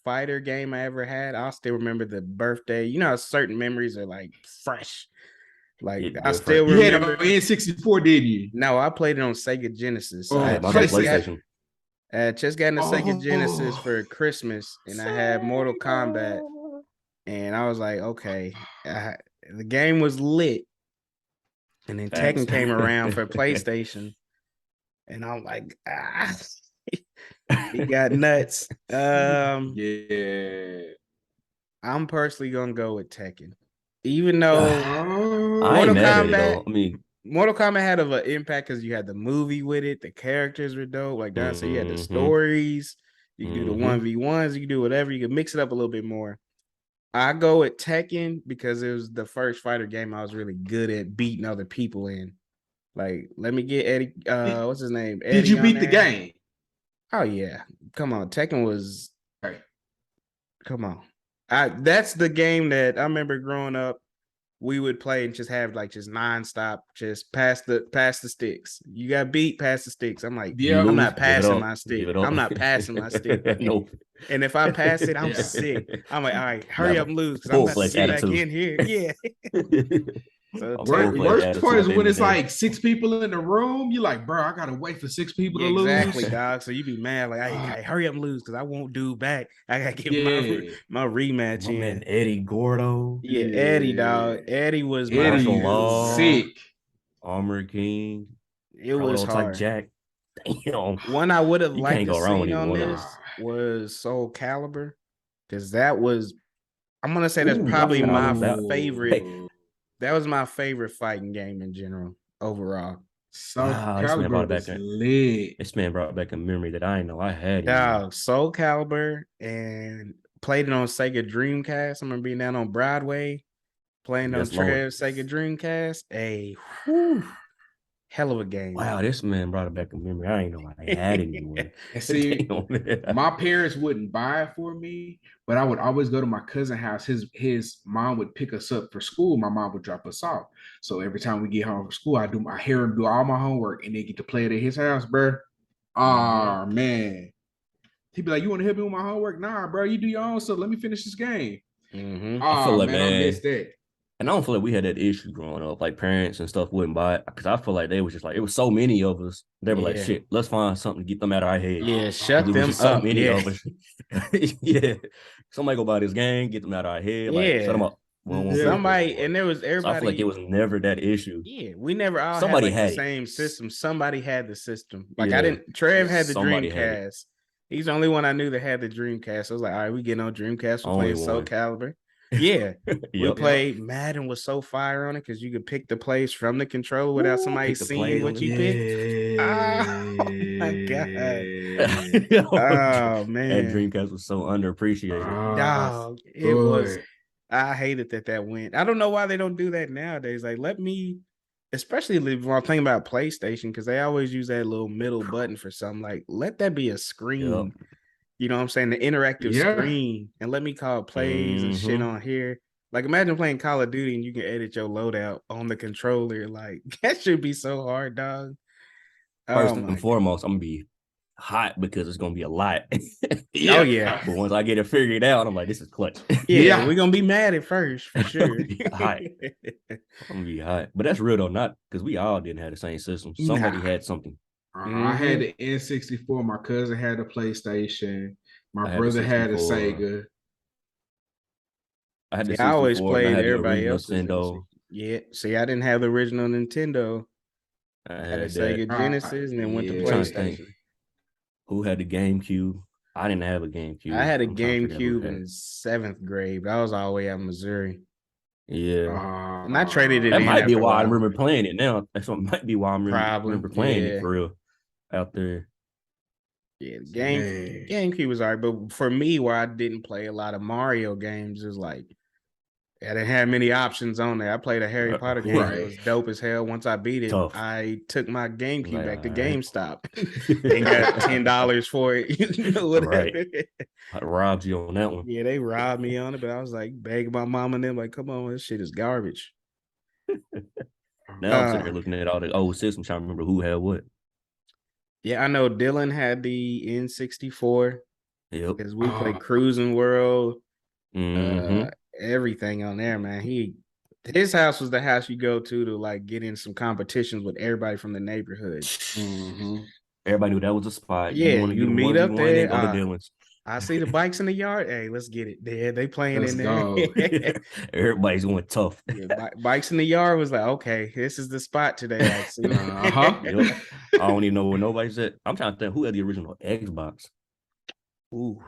fighter game I ever had. I'll still remember the birthday. You know, certain memories are like fresh. Like I still remember. You had an N64, didn't you? No, I played it on Sega Genesis. My PlayStation. I just got into Sega Genesis for Christmas, and I had Mortal Kombat, and I was like, okay, the game was lit. And then Tekken came around for PlayStation, and I'm like, he got nuts. Yeah. I'm personally gonna go with Tekken, even though Mortal Kombat had an impact because you had the movie with it, the characters were dope, like that. So you had the stories, you can do the 1v1s, you can do whatever, you can mix it up a little bit more. I go with Tekken because it was the first fighter game I was really good at beating other people in. Like, let me get Eddie. What's his name? Eddie. Did you beat the game? Oh yeah, come on. Tekken was. Right. Come on. That's the game that I remember growing up. We would play and just have like just nonstop, just pass the sticks. You got beat, pass the sticks. I'm like, I'm not passing my stick. I'm not passing my stick. Nope. And if I pass it, I'm sick. I'm like, all right, hurry up and lose because I'm about to get back in here. Yeah. So worst part is when it's like 6 people in the room. You're like, bro, I gotta wait for 6 people to lose. Exactly, dog. So you be mad, like, I hurry up and lose because I won't do back. I gotta get my rematch in. Man, Eddie Gordo. Yeah, Eddie, dog. Eddie was Martial Law. Sick. Armor King. It was hard. Like Jack. Damn. One I would have liked to see on this was Soul Calibur, because that was, I'm gonna say that's probably my favorite. That was my favorite fighting game in general, overall. Soul Calibur was lit. This man brought back a memory that I didn't know I had. Yeah, Soul Calibur, and played it on Sega Dreamcast. I remember being down on Broadway, playing on Sega Dreamcast. Hell of a game. Wow, this man brought it back a memory. I ain't know I had anymore. And see, my parents wouldn't buy it for me, but I would always go to my cousin's house. His mom would pick us up for school. My mom would drop us off. So every time we get home from school, I hear him do all my homework, and they get to play it at his house, bro. Oh man, he'd be like, "You want to help me with my homework?" Nah, bro, you do your own stuff. Let me finish this game. I feel like, man, I missed that. And I don't feel like we had that issue growing up. Like parents and stuff wouldn't buy it because I feel like they was just like, it was so many of us. They were like, shit, let's find something to get them out of our head. Yeah, shut them up. So many of us. Yeah, somebody go buy this game, get them out of our head. Like, shut them up. Somebody, and there was everybody. So I feel like it was never that issue. Yeah, we never all somebody had, had the same system. Somebody had the system. Like I didn't. Trev had the Dreamcast. He's the only one I knew that had the Dreamcast. I was like, all right, we getting on Dreamcast. We're playing Soul Calibur. Yeah, we played Madden was so fire on it because you could pick the plays from the controller without somebody seeing what you picked. Oh my god! Oh man, that Dreamcast was so underappreciated. Dog, it was. I hated that went. I don't know why they don't do that nowadays. Like, let me, especially when I'm thinking about PlayStation, because they always use that little middle button for something. Like, let that be a screen. Yep. You know what I'm saying? The interactive screen, and let me call plays and shit on here. Like, imagine playing Call of Duty and you can edit your loadout on the controller. Like, that should be so hard, dog. First and foremost, I'm gonna be hot because it's gonna be a lot. Oh yeah. But once I get it figured out, I'm like, this is clutch. Yeah, we're gonna be mad at first for sure. I'm gonna be hot. But that's real though, not because we all didn't have the same system. Somebody had something. I had the N64. My cousin had a PlayStation. My brother had a Sega. I had the 64, I always played everybody else's Nintendo. Yeah. See, I didn't have the original Nintendo. I had a Sega Genesis and then went to PlayStation. Who had the GameCube? I didn't have a GameCube. I had a GameCube in 7th grade, but I was all the way out in Missouri. Yeah. And I traded it that in. That might be why I remember playing it now. That's what might be why I remember playing it for real out there. Yeah, GameCube was all right, but for me, where I didn't play a lot of Mario games, is like I didn't have many options on there. I played a Harry Potter game. It was dope as hell. Once I beat it, I took my GameCube back to GameStop and got $10 for it. You know, whatever. I robbed you on that one. Yeah, they robbed me on it, but I was like begging my mom and them, like, come on, this shit is garbage. Now I'm sitting here looking at all the old systems, trying to remember who had what. Yeah, I know Dylan had the N64. Yep. Because we played Cruising World. Everything on there, man. His house was the house you go to like get in some competitions with everybody from the neighborhood. Everybody knew that was a spot. Yeah, you meet up there. Go to Dylan's. I see the bikes in the yard. Hey, let's get it. They playing in there. Everybody's going tough. Yeah, bikes in the yard was like, okay, this is the spot today. Yep. I don't even know where nobody's at. I'm trying to think who had the original Xbox. Ooh.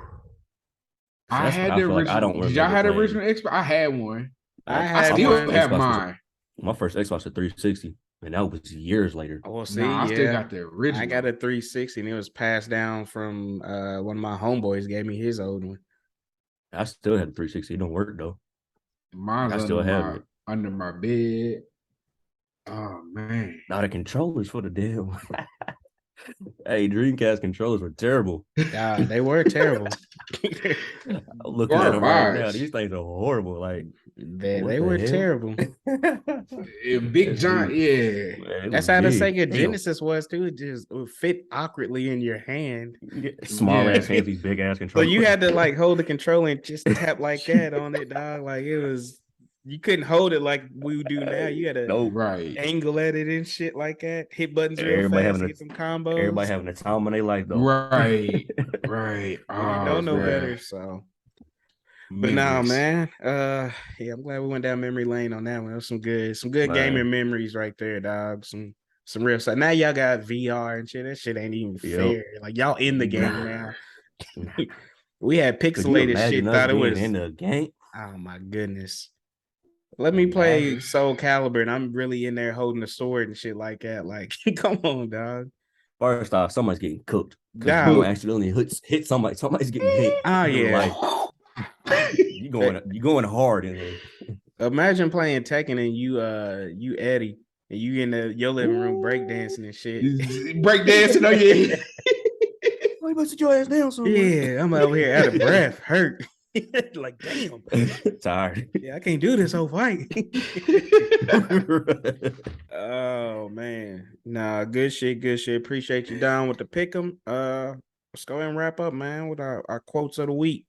I had the original. Like I don't. Did y'all have the original Xbox? I had one. I still have mine. My first Xbox was 360, and that was years later. Oh, see, I still got the original. I got a 360, and it was passed down from one of my homeboys gave me his old one. I still had the 360. It don't work though. Mine's under my bed. Oh man! Now the controllers for the damn. Hey, Dreamcast controllers were terrible. Yeah, they were terrible. I'm looking at them right now. These things are horrible. Like they were terrible. Big giant, man, that's how the Sega Genesis was too. It just would fit awkwardly in your hand. Small ass hands, these big ass controllers. So you had to like hold the controller and just tap like that on it, dog. Like it was. You couldn't hold it like we do now. You had to angle at it and shit like that. Hit buttons real fast, get some combos. Everybody having a time when they like though. Right. Don't know better. So, but now, man. Yeah, I'm glad we went down memory lane on that one. That was some good gaming memories right there, dog. Some real stuff. Now y'all got VR and shit. That shit ain't even fair. Like y'all in the game now. We had pixelated shit. Thought it was in the game. Oh my goodness. Let me play Soul Calibur, and I'm really in there holding the sword and shit like that. Like, come on, dog. First off, somebody's getting cooked. Because you accidentally hit somebody. Somebody's getting hit. Oh yeah. Like, you going hard in there. Imagine playing Tekken and you Eddie, and you in your living room breakdancing and shit. Breakdancing, oh yeah. Why you about to sit your ass down somewhere? Yeah, I'm over here out of breath, hurt. Like, damn. Tired. Yeah, I can't do this whole fight. Oh man. Nah, good shit, good shit. Appreciate you down with the pick'em. Let's go ahead and wrap up, man, with our quotes of the week.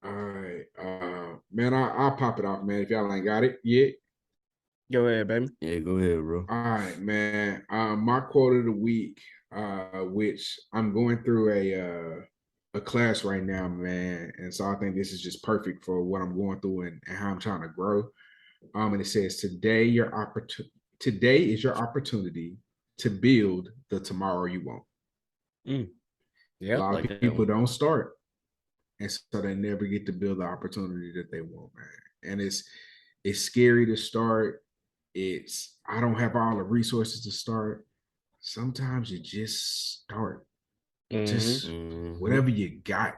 All right. Man, I'll pop it off, man, if y'all ain't got it yet. Go ahead, baby. Yeah, go ahead, bro. All right, man. My quote of the week, which I'm going through a class right now, man. And so I think this is just perfect for what I'm going through and how I'm trying to grow. And it says, today is your opportunity to build the tomorrow you want. Yeah, a lot of people don't start, and so they never get to build the opportunity that they want, man. And it's scary to start. I don't have all the resources to start. Sometimes you just start. Just whatever you got,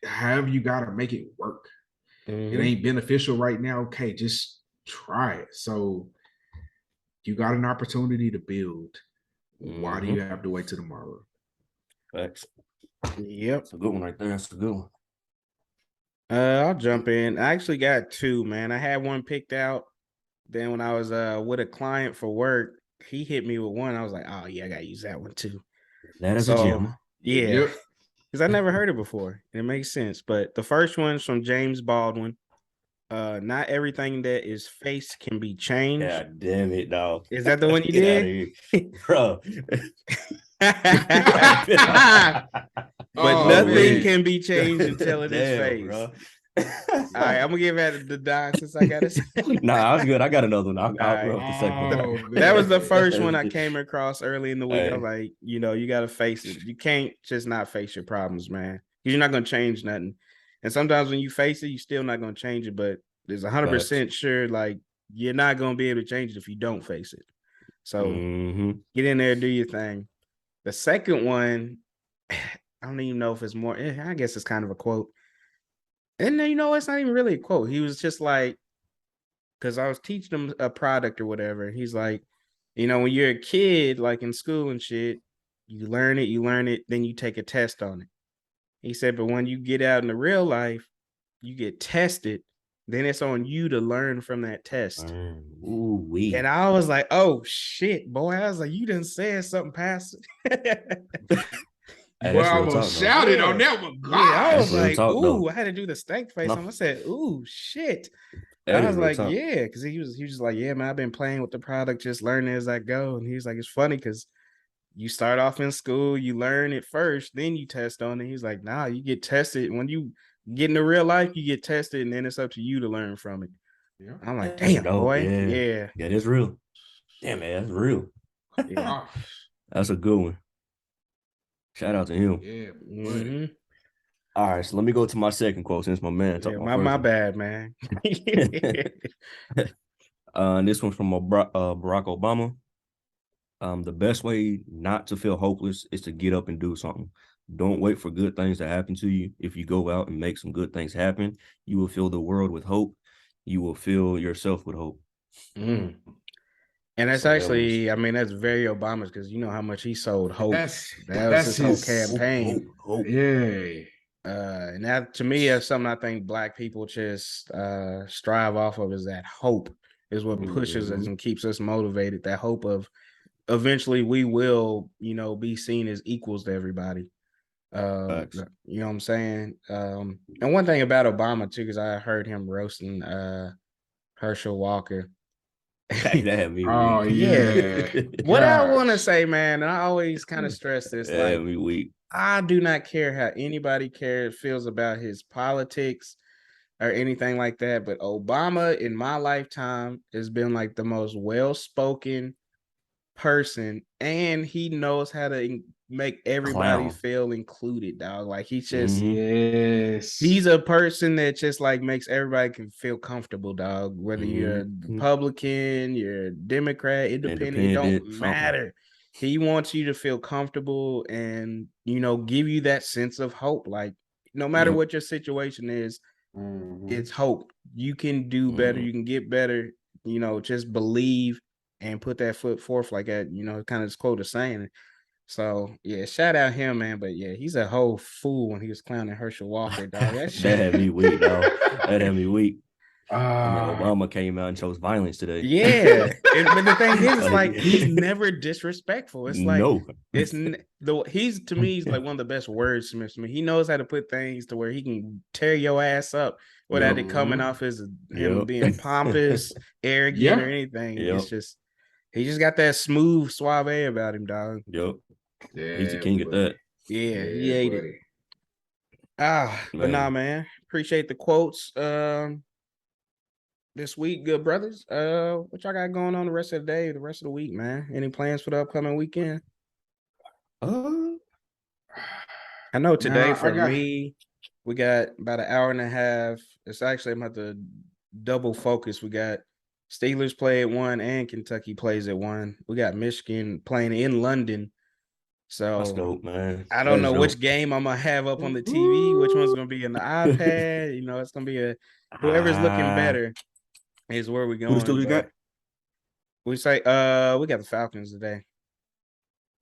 however you got to make it work. It ain't beneficial right now. Okay, just try it. So you got an opportunity to build. Why do you have to wait till tomorrow? Thanks. Yep. That's a good one right there. That's a good one. I'll jump in. I actually got two, man. I had one picked out. Then when I was with a client for work, he hit me with one. I was like, oh yeah, I gotta use that one too. That is a gem. Yeah. Because I never heard it before. And it makes sense. But the first one's from James Baldwin. Not everything that is faced can be changed. Yeah, damn it, dog. Is that the one you did? Bro. But nothing can be changed until it is faced. Bro. All right, I'm gonna give that the dime since I got it. Nah, I was good. I got another one. I'll throw up the second one. That was the first one I came across early in the week. I was like, you got to face it. You can't just not face your problems, man. Because you're not gonna change nothing. And sometimes when you face it, you're still not gonna change it. But there's 100% sure, like, you're not gonna be able to change it if you don't face it. So get in there, do your thing. The second one, I don't even know if it's more. I guess it's kind of a quote. And then, it's not even really a quote. He was just like, because I was teaching him a product or whatever. He's like, when you're a kid, like in school and shit, you learn it, then you take a test on it. He said, but when you get out in the real life, you get tested, then it's on you to learn from that test. Ooh-wee. And I was like, oh shit, boy. I was like, you done said something past it. Well, I almost shouted on that one. Yeah, I was like, ooh, I had to do the stank face on. I said, ooh, shit. I was like, yeah, because he was just like, yeah, man, I've been playing with the product, just learning as I go. And he was like, it's funny because you start off in school, you learn it first, then you test on it. He's like, nah, you get tested. When you get into real life, you get tested, and then it's up to you to learn from it. Yeah. I'm like, damn, boy. Yeah, that's real. Damn, man, that's real. Yeah. That's a good one. Shout out to him. Yeah. All right, so let me go to my second quote since my man talked about my bad, man. This one's from Barack Obama. The best way not to feel hopeless is to get up and do something. Don't wait for good things to happen to you. If you go out and make some good things happen, you will fill the world with hope. You will fill yourself with hope. And that's actually, that's very Obama's, because you know how much he sold hope. That was his whole campaign. Hope. Yeah. And that, to me, is something I think Black people just strive off of, is that hope is what pushes us and keeps us motivated. That hope of eventually we will, be seen as equals to everybody. You know what I'm saying? And one thing about Obama too, because I heard him roasting Herschel Walker. Oh yeah. What I want to say, man, and I always kind of stress this, like, weak. I do not care how anybody feels about his politics or anything like that, but Obama in my lifetime has been like the most well-spoken person, and he knows how to make everybody feel included, dog. Like, he's just he's a person that just like makes everybody can feel comfortable, dog. Whether you're a Republican, you're a Democrat, independent, it don't matter. He wants you to feel comfortable and give you that sense of hope. Like, no matter what your situation is, it's hope. You can do better, you can get better. Just believe and put that foot forth like that, kind of this quote is saying. So yeah, shout out him, man. But yeah, he's a whole fool when he was clowning Herschel Walker, dog. That shit that had me weak, dog. That had me weak. And then Obama came out and chose violence today. Yeah, but the thing is, it's like he's never disrespectful. It's like he's to me, he's like one of the best wordsmiths. I mean, he knows how to put things to where he can tear your ass up without it coming off as him being pompous, arrogant, or anything. It's just he just got that smooth suave about him, dog. Yep. Yeah, he's the king at that. Yeah, he ate it. But nah, man. Appreciate the quotes. This week, good brothers. What y'all got going on the rest of the day, the rest of the week, man? Any plans for the upcoming weekend? I know today me, we got about an hour and a half. It's actually I'm about to double focus. We got Steelers play at 1 and Kentucky plays at 1. We got Michigan playing in London. So that's dope, man. I don't know which game I'm gonna have up on the TV, which one's gonna be in the iPad. It's gonna be whoever's looking better. Is where we going. Who still you got? We say we got the Falcons today.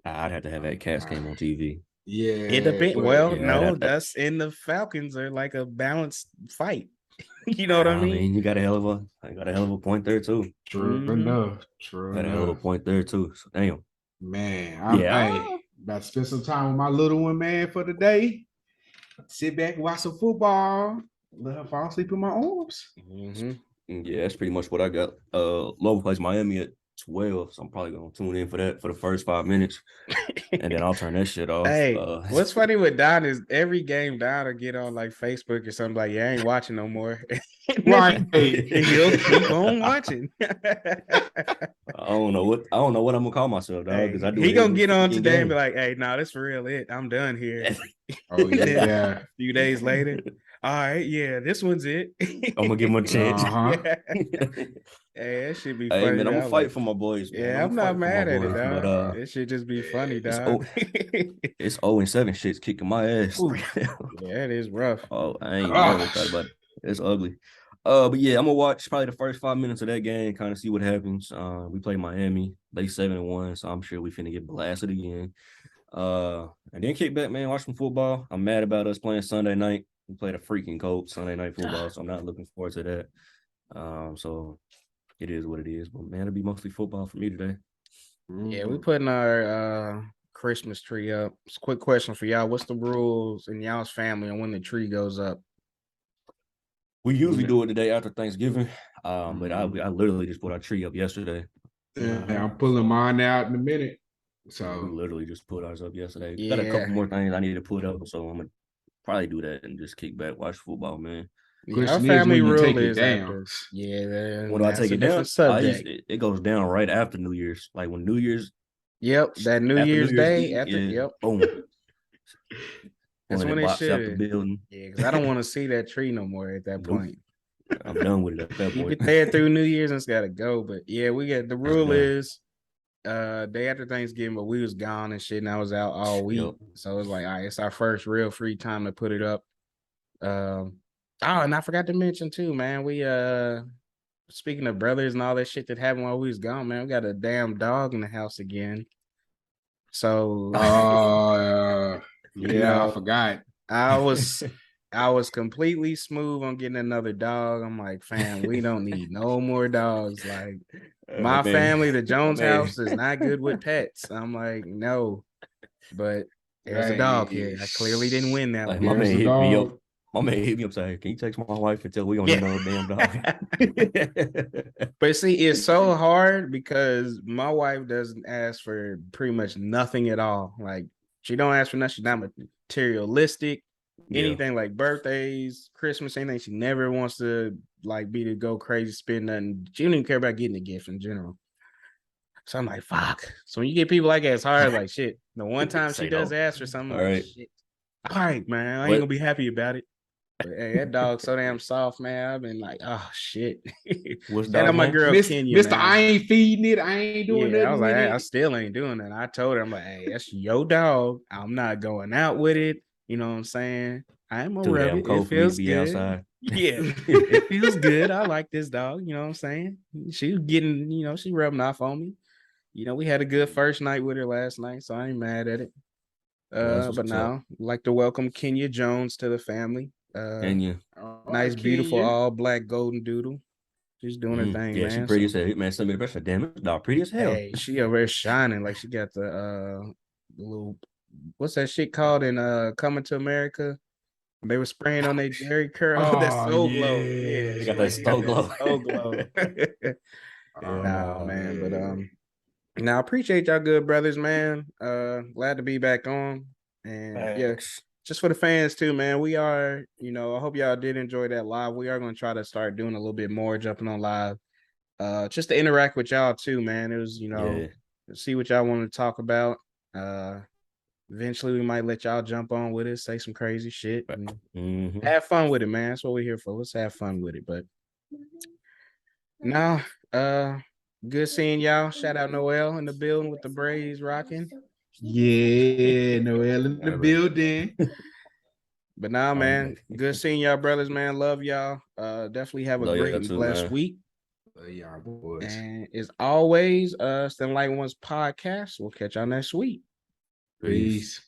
I'd have to have that Cats game on TV. Yeah. It depends. Well, no, that's in the Falcons are like a balanced fight. You know what I mean? You got a hell of a point there too. True enough. Got a hell of a point there too. So damn. Man, I'm about to spend some time with my little one, man, for the day. Sit back, watch some football, let her fall asleep in my arms. Yeah, that's pretty much what I got. Louisville plays Miami at 12, so I'm probably gonna tune in for that for the first 5 minutes, and then I'll turn that shit off. Hey, what's funny with Don is every game Don will get on like Facebook or something like, "Yeah, I ain't watching no more." Right, he'll keep on watching. I don't know what I'm gonna call myself, dog. Because he gonna get on today and be like, "Hey, nah, that's for real. I'm done here." Oh yeah. A few days later. All right, yeah, this one's it. I'm gonna give him a chance. Hey, that should be funny. Hey, man, I'm gonna fight for my boys. Man. Yeah, I'm not mad at it, dog. But, it should just be funny, dog. It's 0-7 shit's kicking my ass. Yeah, it is rough. Oh, I ain't never thought about it. It's ugly. But yeah, I'm gonna watch probably the first 5 minutes of that game, kind of see what happens. We play Miami. They 7-1, so I'm sure we finna get blasted again. And then kick back, man, watch some football. I'm mad about us playing Sunday night. We played a freaking cold Sunday night football, so I'm not looking forward to that. So it is what it is. But man, it'll be mostly football for me today. Yeah, we putting our Christmas tree up. It's a quick question for y'all. What's the rules in y'all's family on when the tree goes up? We usually do it the day after Thanksgiving. But I literally just put our tree up yesterday. Yeah, I'm pulling mine out in a minute. So we literally just put ours up yesterday. Yeah. Got a couple more things I need to put up, so I'm gonna probably do that and just kick back, watch football, man. Our family rule is after. Yeah, when do I take it down? It goes down right after New Year's. Like when New Year's. Yep, that New Year's Day. After, yep. Boom. That's when it should. Yeah, because I don't want to see that tree no more at that point. I'm done with it at that point. Keep it there through New Year's and it's got to go. But yeah, we got the rule is day after Thanksgiving, but we was gone and shit, and I was out all week. Yep. So it was like, all right, it's our first real free time to put it up. And I forgot to mention too, man. We speaking of brothers and all that shit that happened while we was gone, man, we got a damn dog in the house again. So I forgot. I was completely smooth on getting another dog. I'm like, fam, we don't need no more dogs. Like my family, the Jones house is not good with pets. I'm like, no, but there's a dog here. I clearly didn't win that one. My man hit me up saying, "Can you text my wife and tell we gonna get another damn dog?" But see, it's so hard because my wife doesn't ask for pretty much nothing at all. Like she don't ask for nothing. She's not materialistic. Anything like birthdays, Christmas, anything. She never wants to like be to go crazy, spend nothing. She don't even care about getting a gift in general. So I'm like, fuck. So when you get people like that, it's hard. Like shit. The one time she does ask for something, all right, shit. All right, man, I ain't gonna be happy about it. But hey, that dog's so damn soft, man. I've been like, oh shit. What's that? My girl Kenya, Mr. Man. I ain't feeding it. I ain't doing nothing. I was like, hey, I still ain't doing that. I told her, I'm like, hey, that's your dog. I'm not going out with it. You know what I'm saying? I'm gonna Too rub damn it. cold It for me to feels be good. outside. Yeah, it feels good. I like this dog. You know what I'm saying? She's getting, she rubbing off on me. We had a good first night with her last night, so I ain't mad at it. But now I'd like to welcome Kenya Jones to the family. Kenya. Nice, beautiful, all black golden doodle. She's doing her thing, yeah, man. She pretty as hell. Man, send me the best. Damn it, dog, pretty as hell. Hey, she over there shining like she got the little, what's that shit called in Coming to America? They were spraying on their Jerry curl. Oh, that soul glow. Yeah, they got that soul glow. Soul glow. Nah, man. But now I appreciate y'all good brothers, man. Glad to be back on. And yeah, just for the fans too, man. We are, I hope y'all did enjoy that live. We are gonna try to start doing a little bit more, jumping on live. Just to interact with y'all too, man. It was, see what y'all want to talk about. Eventually we might let y'all jump on with it, say some crazy shit, and have fun with it, man. That's what we're here for. Let's have fun with it. But now, good seeing y'all. Shout out Noel in the building with the braids rocking. Yeah, Noel in the building. But now, man, good seeing y'all, brothers, man. Love y'all. Definitely have a great and blessed week. Y'all boys. And as always, it's the ENlightened Ones podcast. We'll catch y'all next week. Peace.